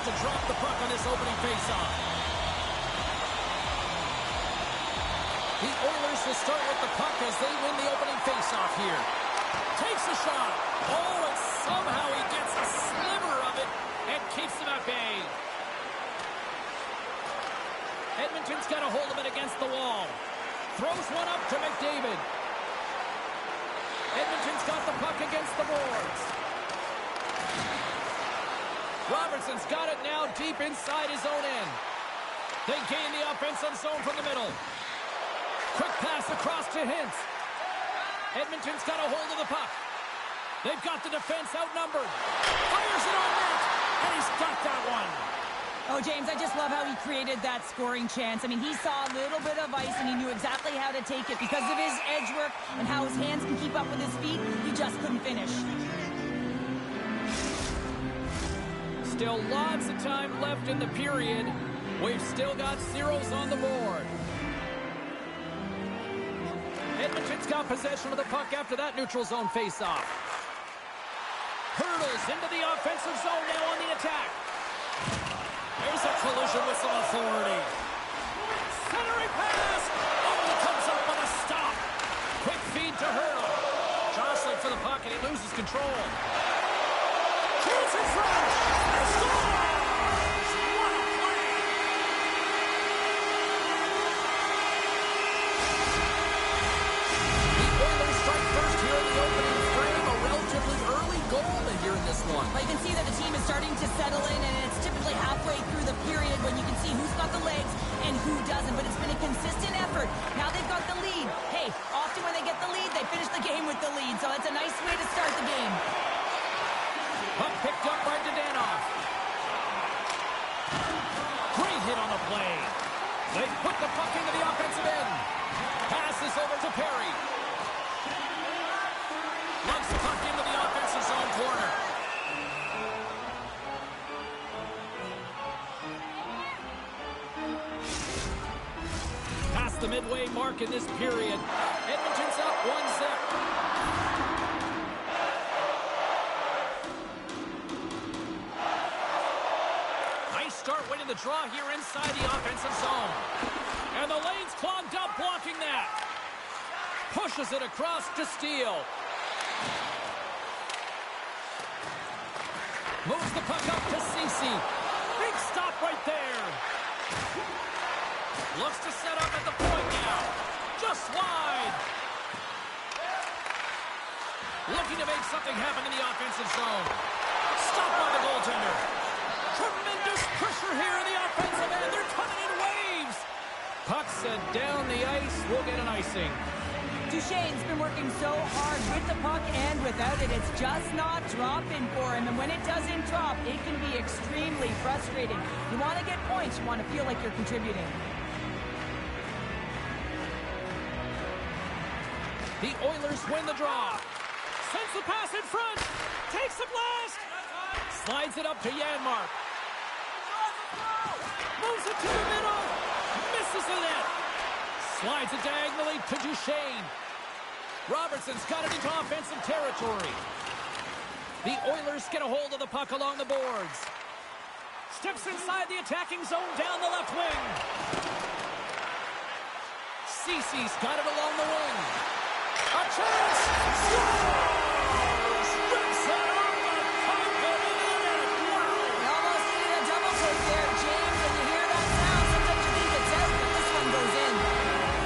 To drop the puck on this opening faceoff. The Oilers will start with the puck as they win the opening faceoff here. Takes a shot. Oh, and somehow he gets a sliver of it and keeps him at bay. Edmonton's got a hold of it against the wall. Throws one up to McDavid. Edmonton's got the puck against the boards. Robertson's got it now deep inside his own end. They gain the offensive zone from the middle. Quick pass across to Hintz. Edmonton's got a hold of the puck. They've got the defense outnumbered. Fires it on net, and he's got that one. Oh, James, I just love how he created that scoring chance. I mean, he saw a little bit of ice, and he knew exactly how to take it. Because of his edge work and how his hands can keep up with his feet, he just couldn't finish. Still lots of time left in the period. We've still got zeros on the board. Edmonton's got possession of the puck after that neutral zone faceoff. Hurdles into the offensive zone now on the attack. There's a collision with some authority. Centering pass. Only comes up with a stop. Quick feed to Hurdle. Jostling for the puck and he loses control. Shoots in front. Scores! What a play! The Oilers strike first here in the opening frame. A relatively early goal here in this one. Well, you can see that the team is starting to settle in, and it's typically halfway through the period when you can see who's got the legs and who doesn't. But it's been a consistent effort. Now they've got the lead. Hey, often when they get the lead, they finish the game with the lead. So it's a nice way to start the game. Puck picked up by Dadonov. Great hit on the play. They put the puck into the offensive end. Passes over to Perry. Lugs the puck into the offensive zone corner. Past the midway mark in this period. Edmonton's up 1-0. Start winning the draw here inside the offensive zone. And the lane's clogged up, blocking that. Pushes it across to Steele. Moves the puck up to Ceci. Big stop right there. Looks to set up at the point now. Just wide. Looking to make something happen in the offensive zone. Stopped by the goaltender. Tremendous pressure here in the offensive end. They're coming in waves. Puck sent down the ice. We'll get an icing. Duchesne's been working so hard with the puck and without it. It's just not dropping for him. And when it doesn't drop, it can be extremely frustrating. You want to get points. You want to feel like you're contributing. The Oilers win the draw. Sends the pass in front. Takes the blast. Slides it up to Janmark. Moves it to the middle. Misses the net. Slides it diagonally to Duchesne. Robertson's got it into offensive territory. The Oilers get a hold of the puck along the boards. Steps inside the attacking zone down the left wing. Cece's got it along the wing. A chance! Scores! Rips it on the top of the net! Wow! You almost need a double take there, James. When you hear that sound, sometimes you think it's out, but this one goes in.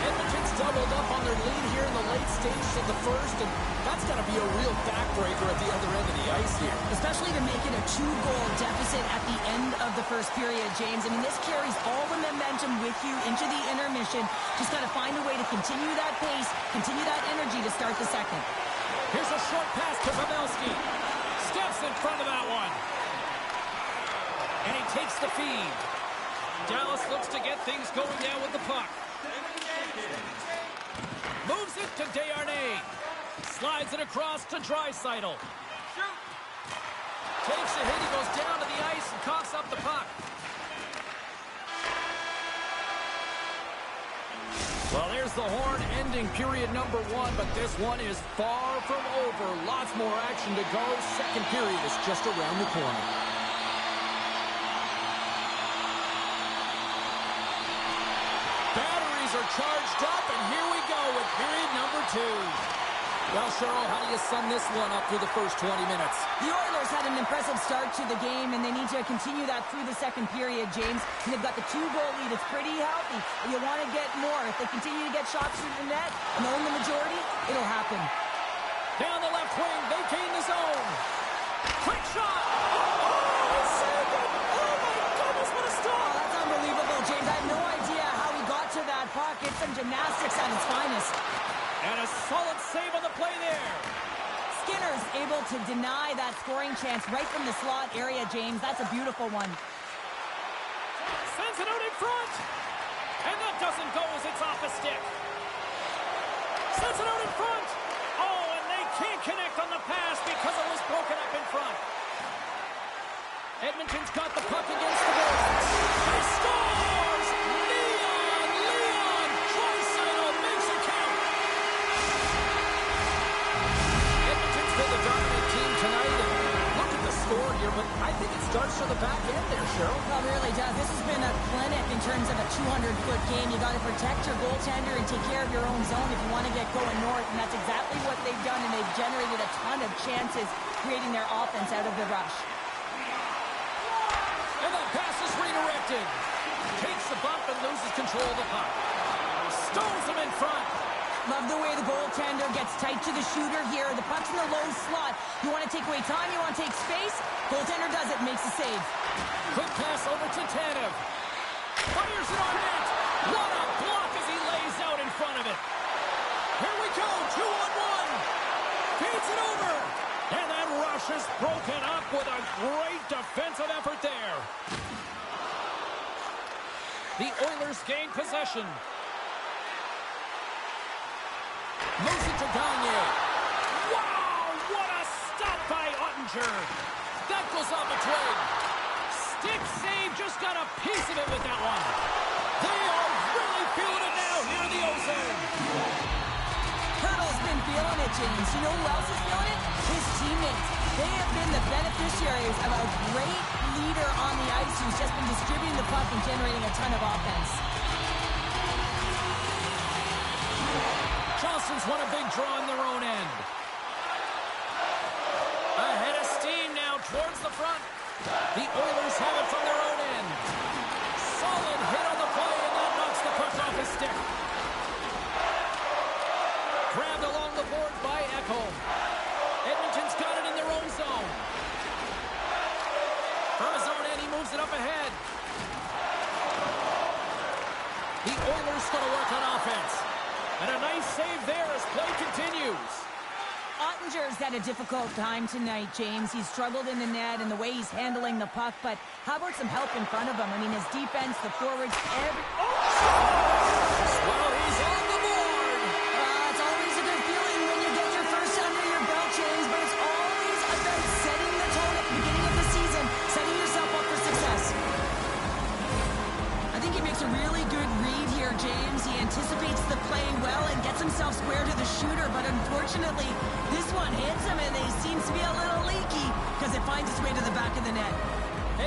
Edmonton's doubled up on their lead here in the late stages of the first, and that's got to be a real backbreaker at the other end of the ice here. Especially to make it a 2-goal deficit at the end of the first period, James. I mean, this carries all the momentum with you into the intermission. Just got to find a way to continue that pace, continue that energy to start the second. Here's a short pass to Pavelski. Steps in front of that one. And he takes the feed. Dallas looks to get things going down with the puck. Moves it to Desharnais. Slides it across to Draisaitl. Takes a hit. He goes down to the ice and coughs up the puck. Well, there's the horn ending period number 1, but this one is far from over. Lots more action to go. Second period is just around the corner. Batteries are charged up, and here we go with period number 2. Well, Cheryl, how do you sum this one up through the first 20 minutes? The Oilers had an impressive start to the game, and they need to continue that through the second period, James. And they've got the 2-goal lead. It's pretty healthy. But you want to get more. If they continue to get shots through the net and own the majority, it'll happen. Down the left wing, they gain the zone. Quick shot! Oh, he saved it! Oh, my goodness, what a stop! Oh, that's unbelievable, James. I have no idea how he got to that puck. It's some gymnastics at its finest. And a solid save on the play there. Skinner's able to deny that scoring chance right from the slot area, James. That's a beautiful one. Sends it out in front. And that doesn't go as it's off a stick. Sends it out in front. Oh, and they can't connect on the pass because it was broken up in front. Edmonton's got the puck against the boards. He scores! Leon! Draisaitl makes it count. Edmonton's been the dominant team tonight, and look at the score here, but I think it starts from the back end there, Cheryl. Well, it really does. This has been a clinic in terms of a 200-foot game. You got to protect your goaltender and take care of your own zone if you want to get going north, and that's exactly what they've done, and they've generated a ton of chances creating their offense out of the rush. And that pass is redirected. Takes the bump and loses control of the puck. Stones him in front. Love the way the goaltender gets tight to the shooter here. The puck's in the low slot. You want to take away time, you want to take space. Goaltender does it, makes a save. Quick pass over to Tanev. Fires it on net. What a block as he lays out in front of it. Here we go, 2-on-1. Feeds it over. And that rush is broken up with a great defensive effort there. The Oilers gain possession. Moves it to Gagne. Wow, what a stop by Ottinger. That goes off a twig. Stick save, just got a piece of it with that one. They are really feeling it now here in the O-Zone. Hurdle's been feeling it, James. You know who else is feeling it? His teammates. They have been the beneficiaries of a great leader on the ice who's just been distributing the puck and generating a ton of offense. Johnston's won a big draw on their own end. Ahead of steam now towards the front. The Oilers have it from their own end. Solid hit on the play, and that knocks the puck off his stick. Grabbed along the board by Ekholm. Edmonton's got it in their own zone. From his own end, he moves it up ahead. The Oilers going to work on offense. And a nice save there as play continues. Ottinger's had a difficult time tonight, James. He's struggled in the net and the way he's handling the puck, but how about some help in front of him? I mean, his defense, the forwards, every... Well, he's on the board! It's always a good feeling when you get your first under your belt, James.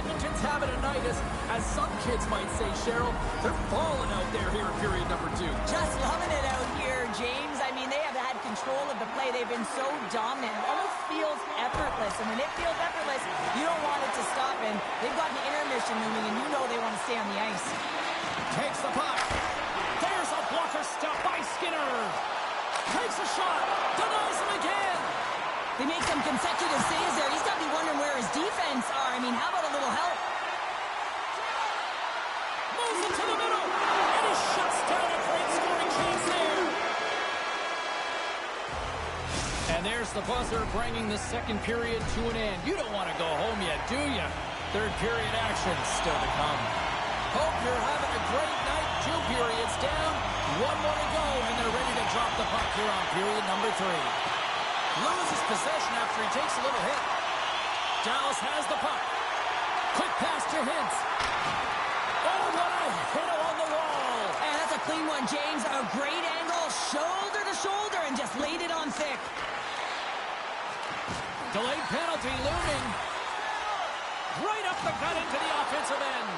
Edmonton's having a night, as some kids might say, Cheryl. They're falling out there here in period number 2. Just loving it out here, James. I mean, they have had control of the play. They've been so dominant. It almost feels effortless. And when it feels effortless, you don't want it to stop. And they've got an intermission looming, and you know they want to stay on the ice. Takes the puck. There's a blocker stop by Skinner. Takes a shot. Denies him again. They make some consecutive saves there. He's got to be wondering where his defense are. I mean, how about a little help? Moves into the middle. And he shuts down a great scoring chance there. And there's the buzzer bringing the second period to an end. You don't want to go home yet, do you? Third period action still to come. Hope you're having a great night. 2 periods down. 1 more to go, and they're ready to drop the puck here on period number 3. Loses possession after he takes a little hit. Dallas has the puck. Quick pass to Hintz. Oh, what a hit along the wall. And that's a clean one, James. A great angle, shoulder to shoulder, and just laid it on thick. Delayed penalty looming. Right up the gut into the offensive end.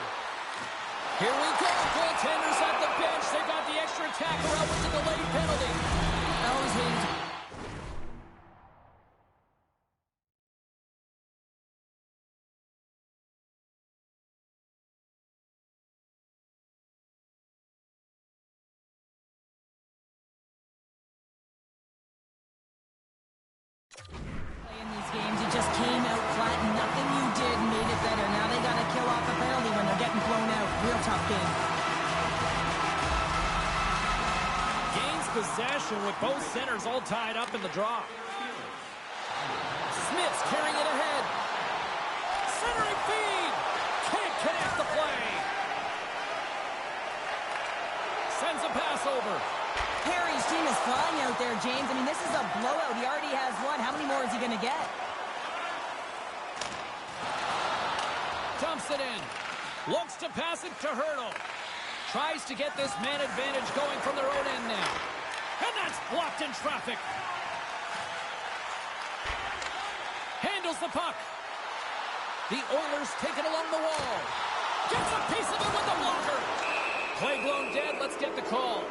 Here we go. Goaltenders at the bench. They got the extra attacker out with the delayed penalty. Always hated. In these games, you just came out flat and nothing you did made it better. Now they got to kill off a penalty when they're getting blown out. Real tough game. Gains possession with both centers all tied up in the draw. Smith's carrying it ahead. Centering feed. Can't connect the play. Sends a pass over. Perry's team is flying out there, James. I mean, this is a blowout. He already has one. How many more is he going to get? Dumps it in. Looks to pass it to Hurdle. Tries to get this man advantage going from their own end now. And that's blocked in traffic. Handles the puck. The Oilers take it along the wall. Gets a piece of it with the blocker. Play blown dead. Let's get the call.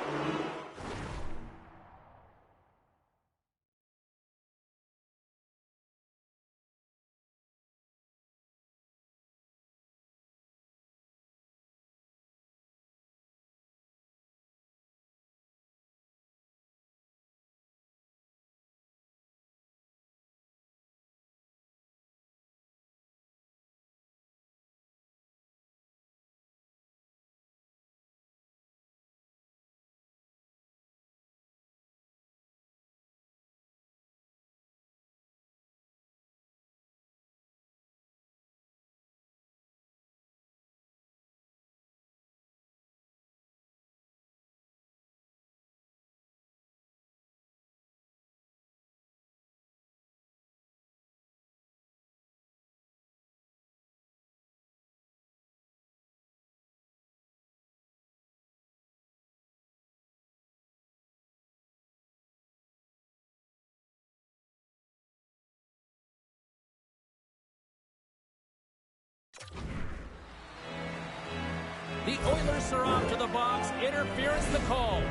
The Oilers are off to the box. Interference the call.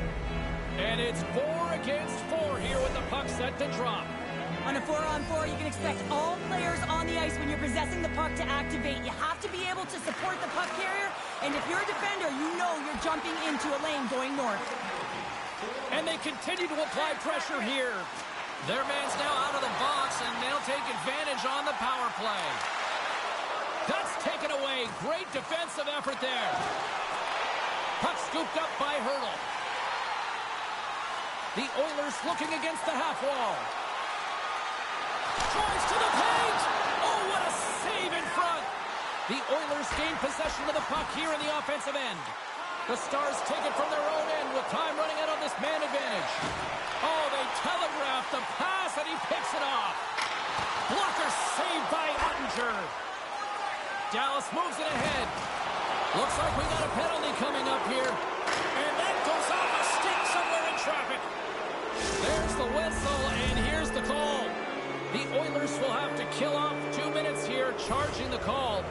And it's 4 against 4 here with the puck set to drop. On a 4-on-4, you can expect all players on the ice when you're possessing the puck to activate. You have to be able to support the puck carrier. And if you're a defender, you know you're jumping into a lane going north. And they continue to apply pressure here. Their man's now out of the box, and they'll take advantage on the power play. That's taken away. Great defensive effort there. Puck scooped up by Hurdle. The Oilers looking against the half wall. Drives to the paint. Oh, what a save in front. The Oilers gain possession of the puck here in the offensive end. The Stars take it from their own end with time running out on this man advantage. Oh, they telegraph the pass, and he picks it off. Blocker saved by Ottinger. Dallas moves it ahead. Looks like we got a penalty coming up here. And that goes off a stick somewhere in traffic. There's the whistle, and here's the call. The Oilers will have to kill off 2 minutes here, charging the call.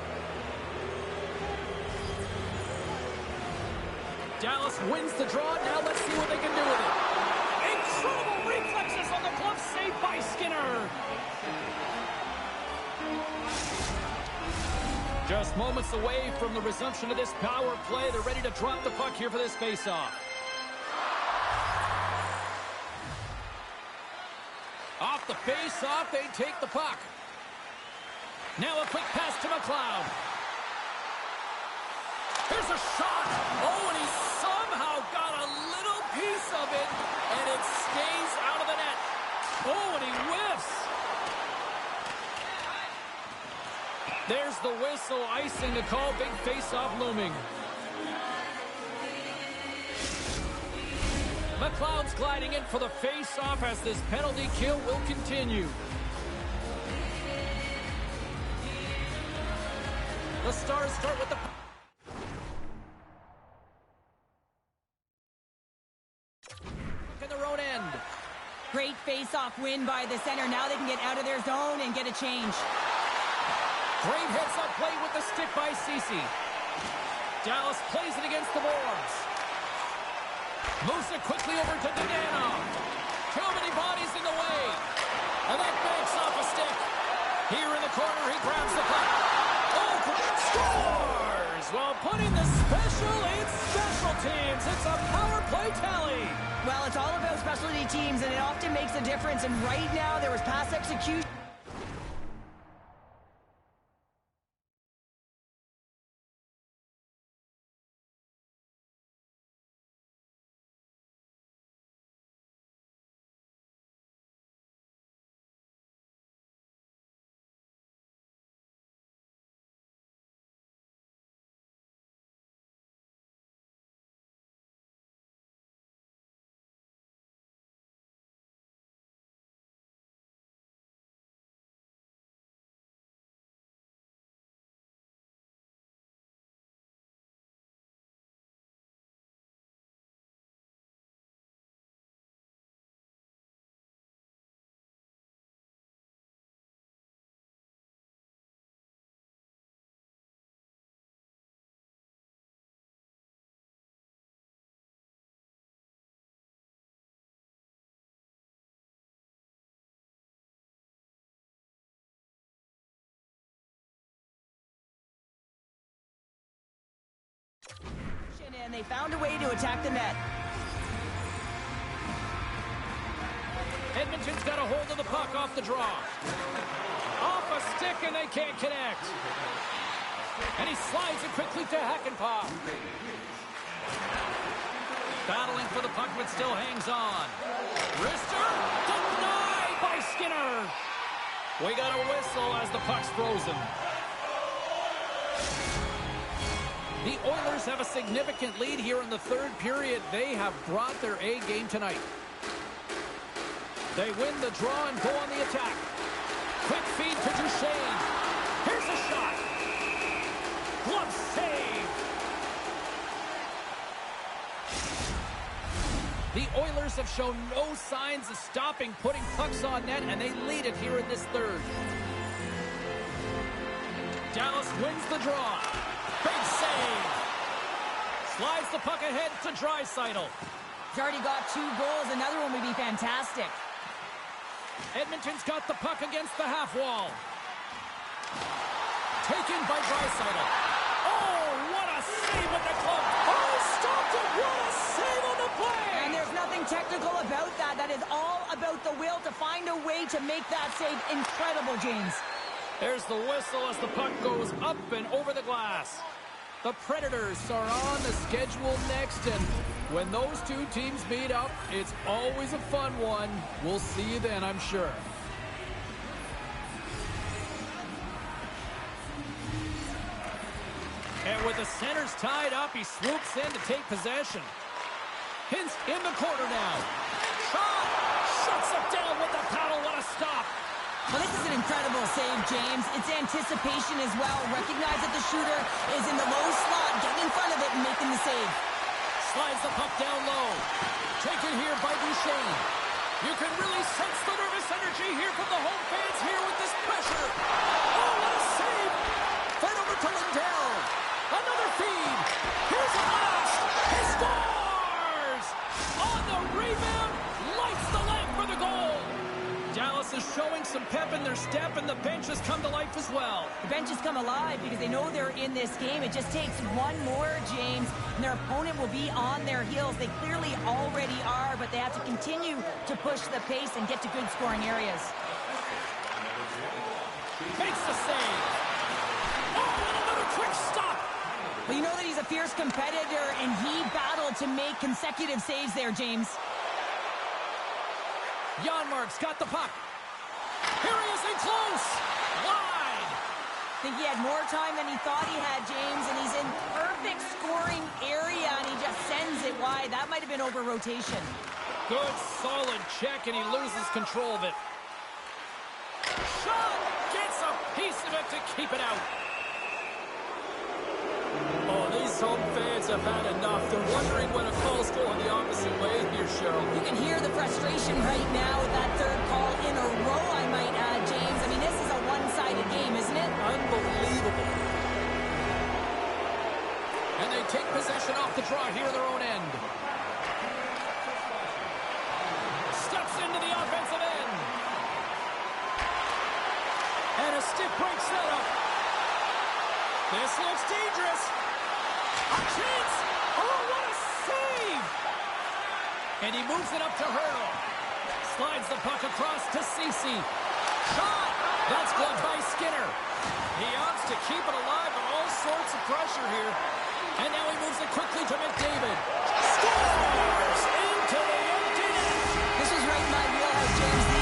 Dallas wins the draw. Now let's see what they can do with it. Incredible reflexes on the glove save by Skinner. Just moments away from the resumption of this power play. They're ready to drop the puck here for this faceoff. Off the face-off, they take the puck. Now a quick pass to McLeod. Here's a shot. Oh, and he somehow got a little piece of it, and it stays out of the net. Oh, and he whiffs. There's the whistle, icing to call. Big face-off looming. McLeod's gliding in for the face-off as this penalty kill will continue. The Stars start with the... in their own end. Great face-off win by the center. Now they can get out of their zone and get a change. Great heads-up play with the stick by Ceci. Dallas plays it against the boards. Moves it quickly over to Dadano. Too many bodies in the way. And that banks off a stick. Here in the corner, he grabs the puck. Oh, scores! While putting the special in special teams. It's a power play tally. Well, it's all about specialty teams, and it often makes a difference. And right now, there was pass execution. And they found a way to attack the net. Edmonton's got a hold of the puck off the draw. Off a stick, and they can't connect. And he slides it quickly to Hakanpää. Battling for the puck, but still hangs on. Wrister denied by Skinner. We got a whistle as the puck's frozen. The Oilers have a significant lead here in the third period. They have brought their A game tonight. They win the draw and go on the attack. Quick feed to Duchesne. Here's a shot. Glove save. The Oilers have shown no signs of stopping putting pucks on net, and they lead it here in this third. Dallas wins the draw. Big save. Slides the puck ahead to Draisaitl. He's already got 2 goals. Another one would be fantastic. Edmonton's got the puck against the half wall. Taken by Draisaitl. Oh, what a save with the glove. Oh, stopped it. What a save on the play. And there's nothing technical about that. That is all about the will to find a way to make that save incredible, James. There's the whistle as the puck goes up and over the glass. The Predators are on the schedule next, and when those two teams meet up, it's always a fun one. We'll see you then, I'm sure. And with the centers tied up, he swoops in to take possession. Hintz in the corner now. Shot! Shuts it down with the paddle. What a stop! Well, this is an incredible save, James. It's anticipation as well. Recognize that the shooter is in the low slot, getting in front of it and making the save. Slides the puck down low. Taken here by Duchesne. You can really sense the nervous energy here from the home fans here with this pressure. Oh, what a save! Fed over to Lindell. Another feed. Here's a blast. He scores! up, and the bench has come to life as well. The bench has come alive because they know they're in this game. It just takes one more, James, and their opponent will be on their heels. They clearly already are, but they have to continue to push the pace and get to good scoring areas. Makes the save. Oh, and another quick stop. Well, you know that he's a fierce competitor, and he battled to make consecutive saves there, James. Janmark's got the puck. Here he is in close. Wide. I think he had more time than he thought he had, James, and he's in perfect scoring area, and he just sends it wide. That might have been over rotation. Good, solid check, and he loses control of it. Shot! Gets a piece of it to keep it out. Oh, these home fans have had enough. They're wondering when a call's going the opposite way here, Cheryl. You can hear the frustration right now with that third call in a row, I might add, James. I mean, this is a one-sided game, isn't it? Unbelievable. And they take possession off the draw here in their own end. Steps into the offensive end. And a stick breaks that up. This looks dangerous. A chance! Oh, what a save! And he moves it up to Hurdle. Slides the puck across to Ceci. Shot! That's blocked by Skinner. He opts to keep it alive with all sorts of pressure here. And now he moves it quickly to McDavid. Scores! Into the empty net! This was right in my wheelhouse, James. The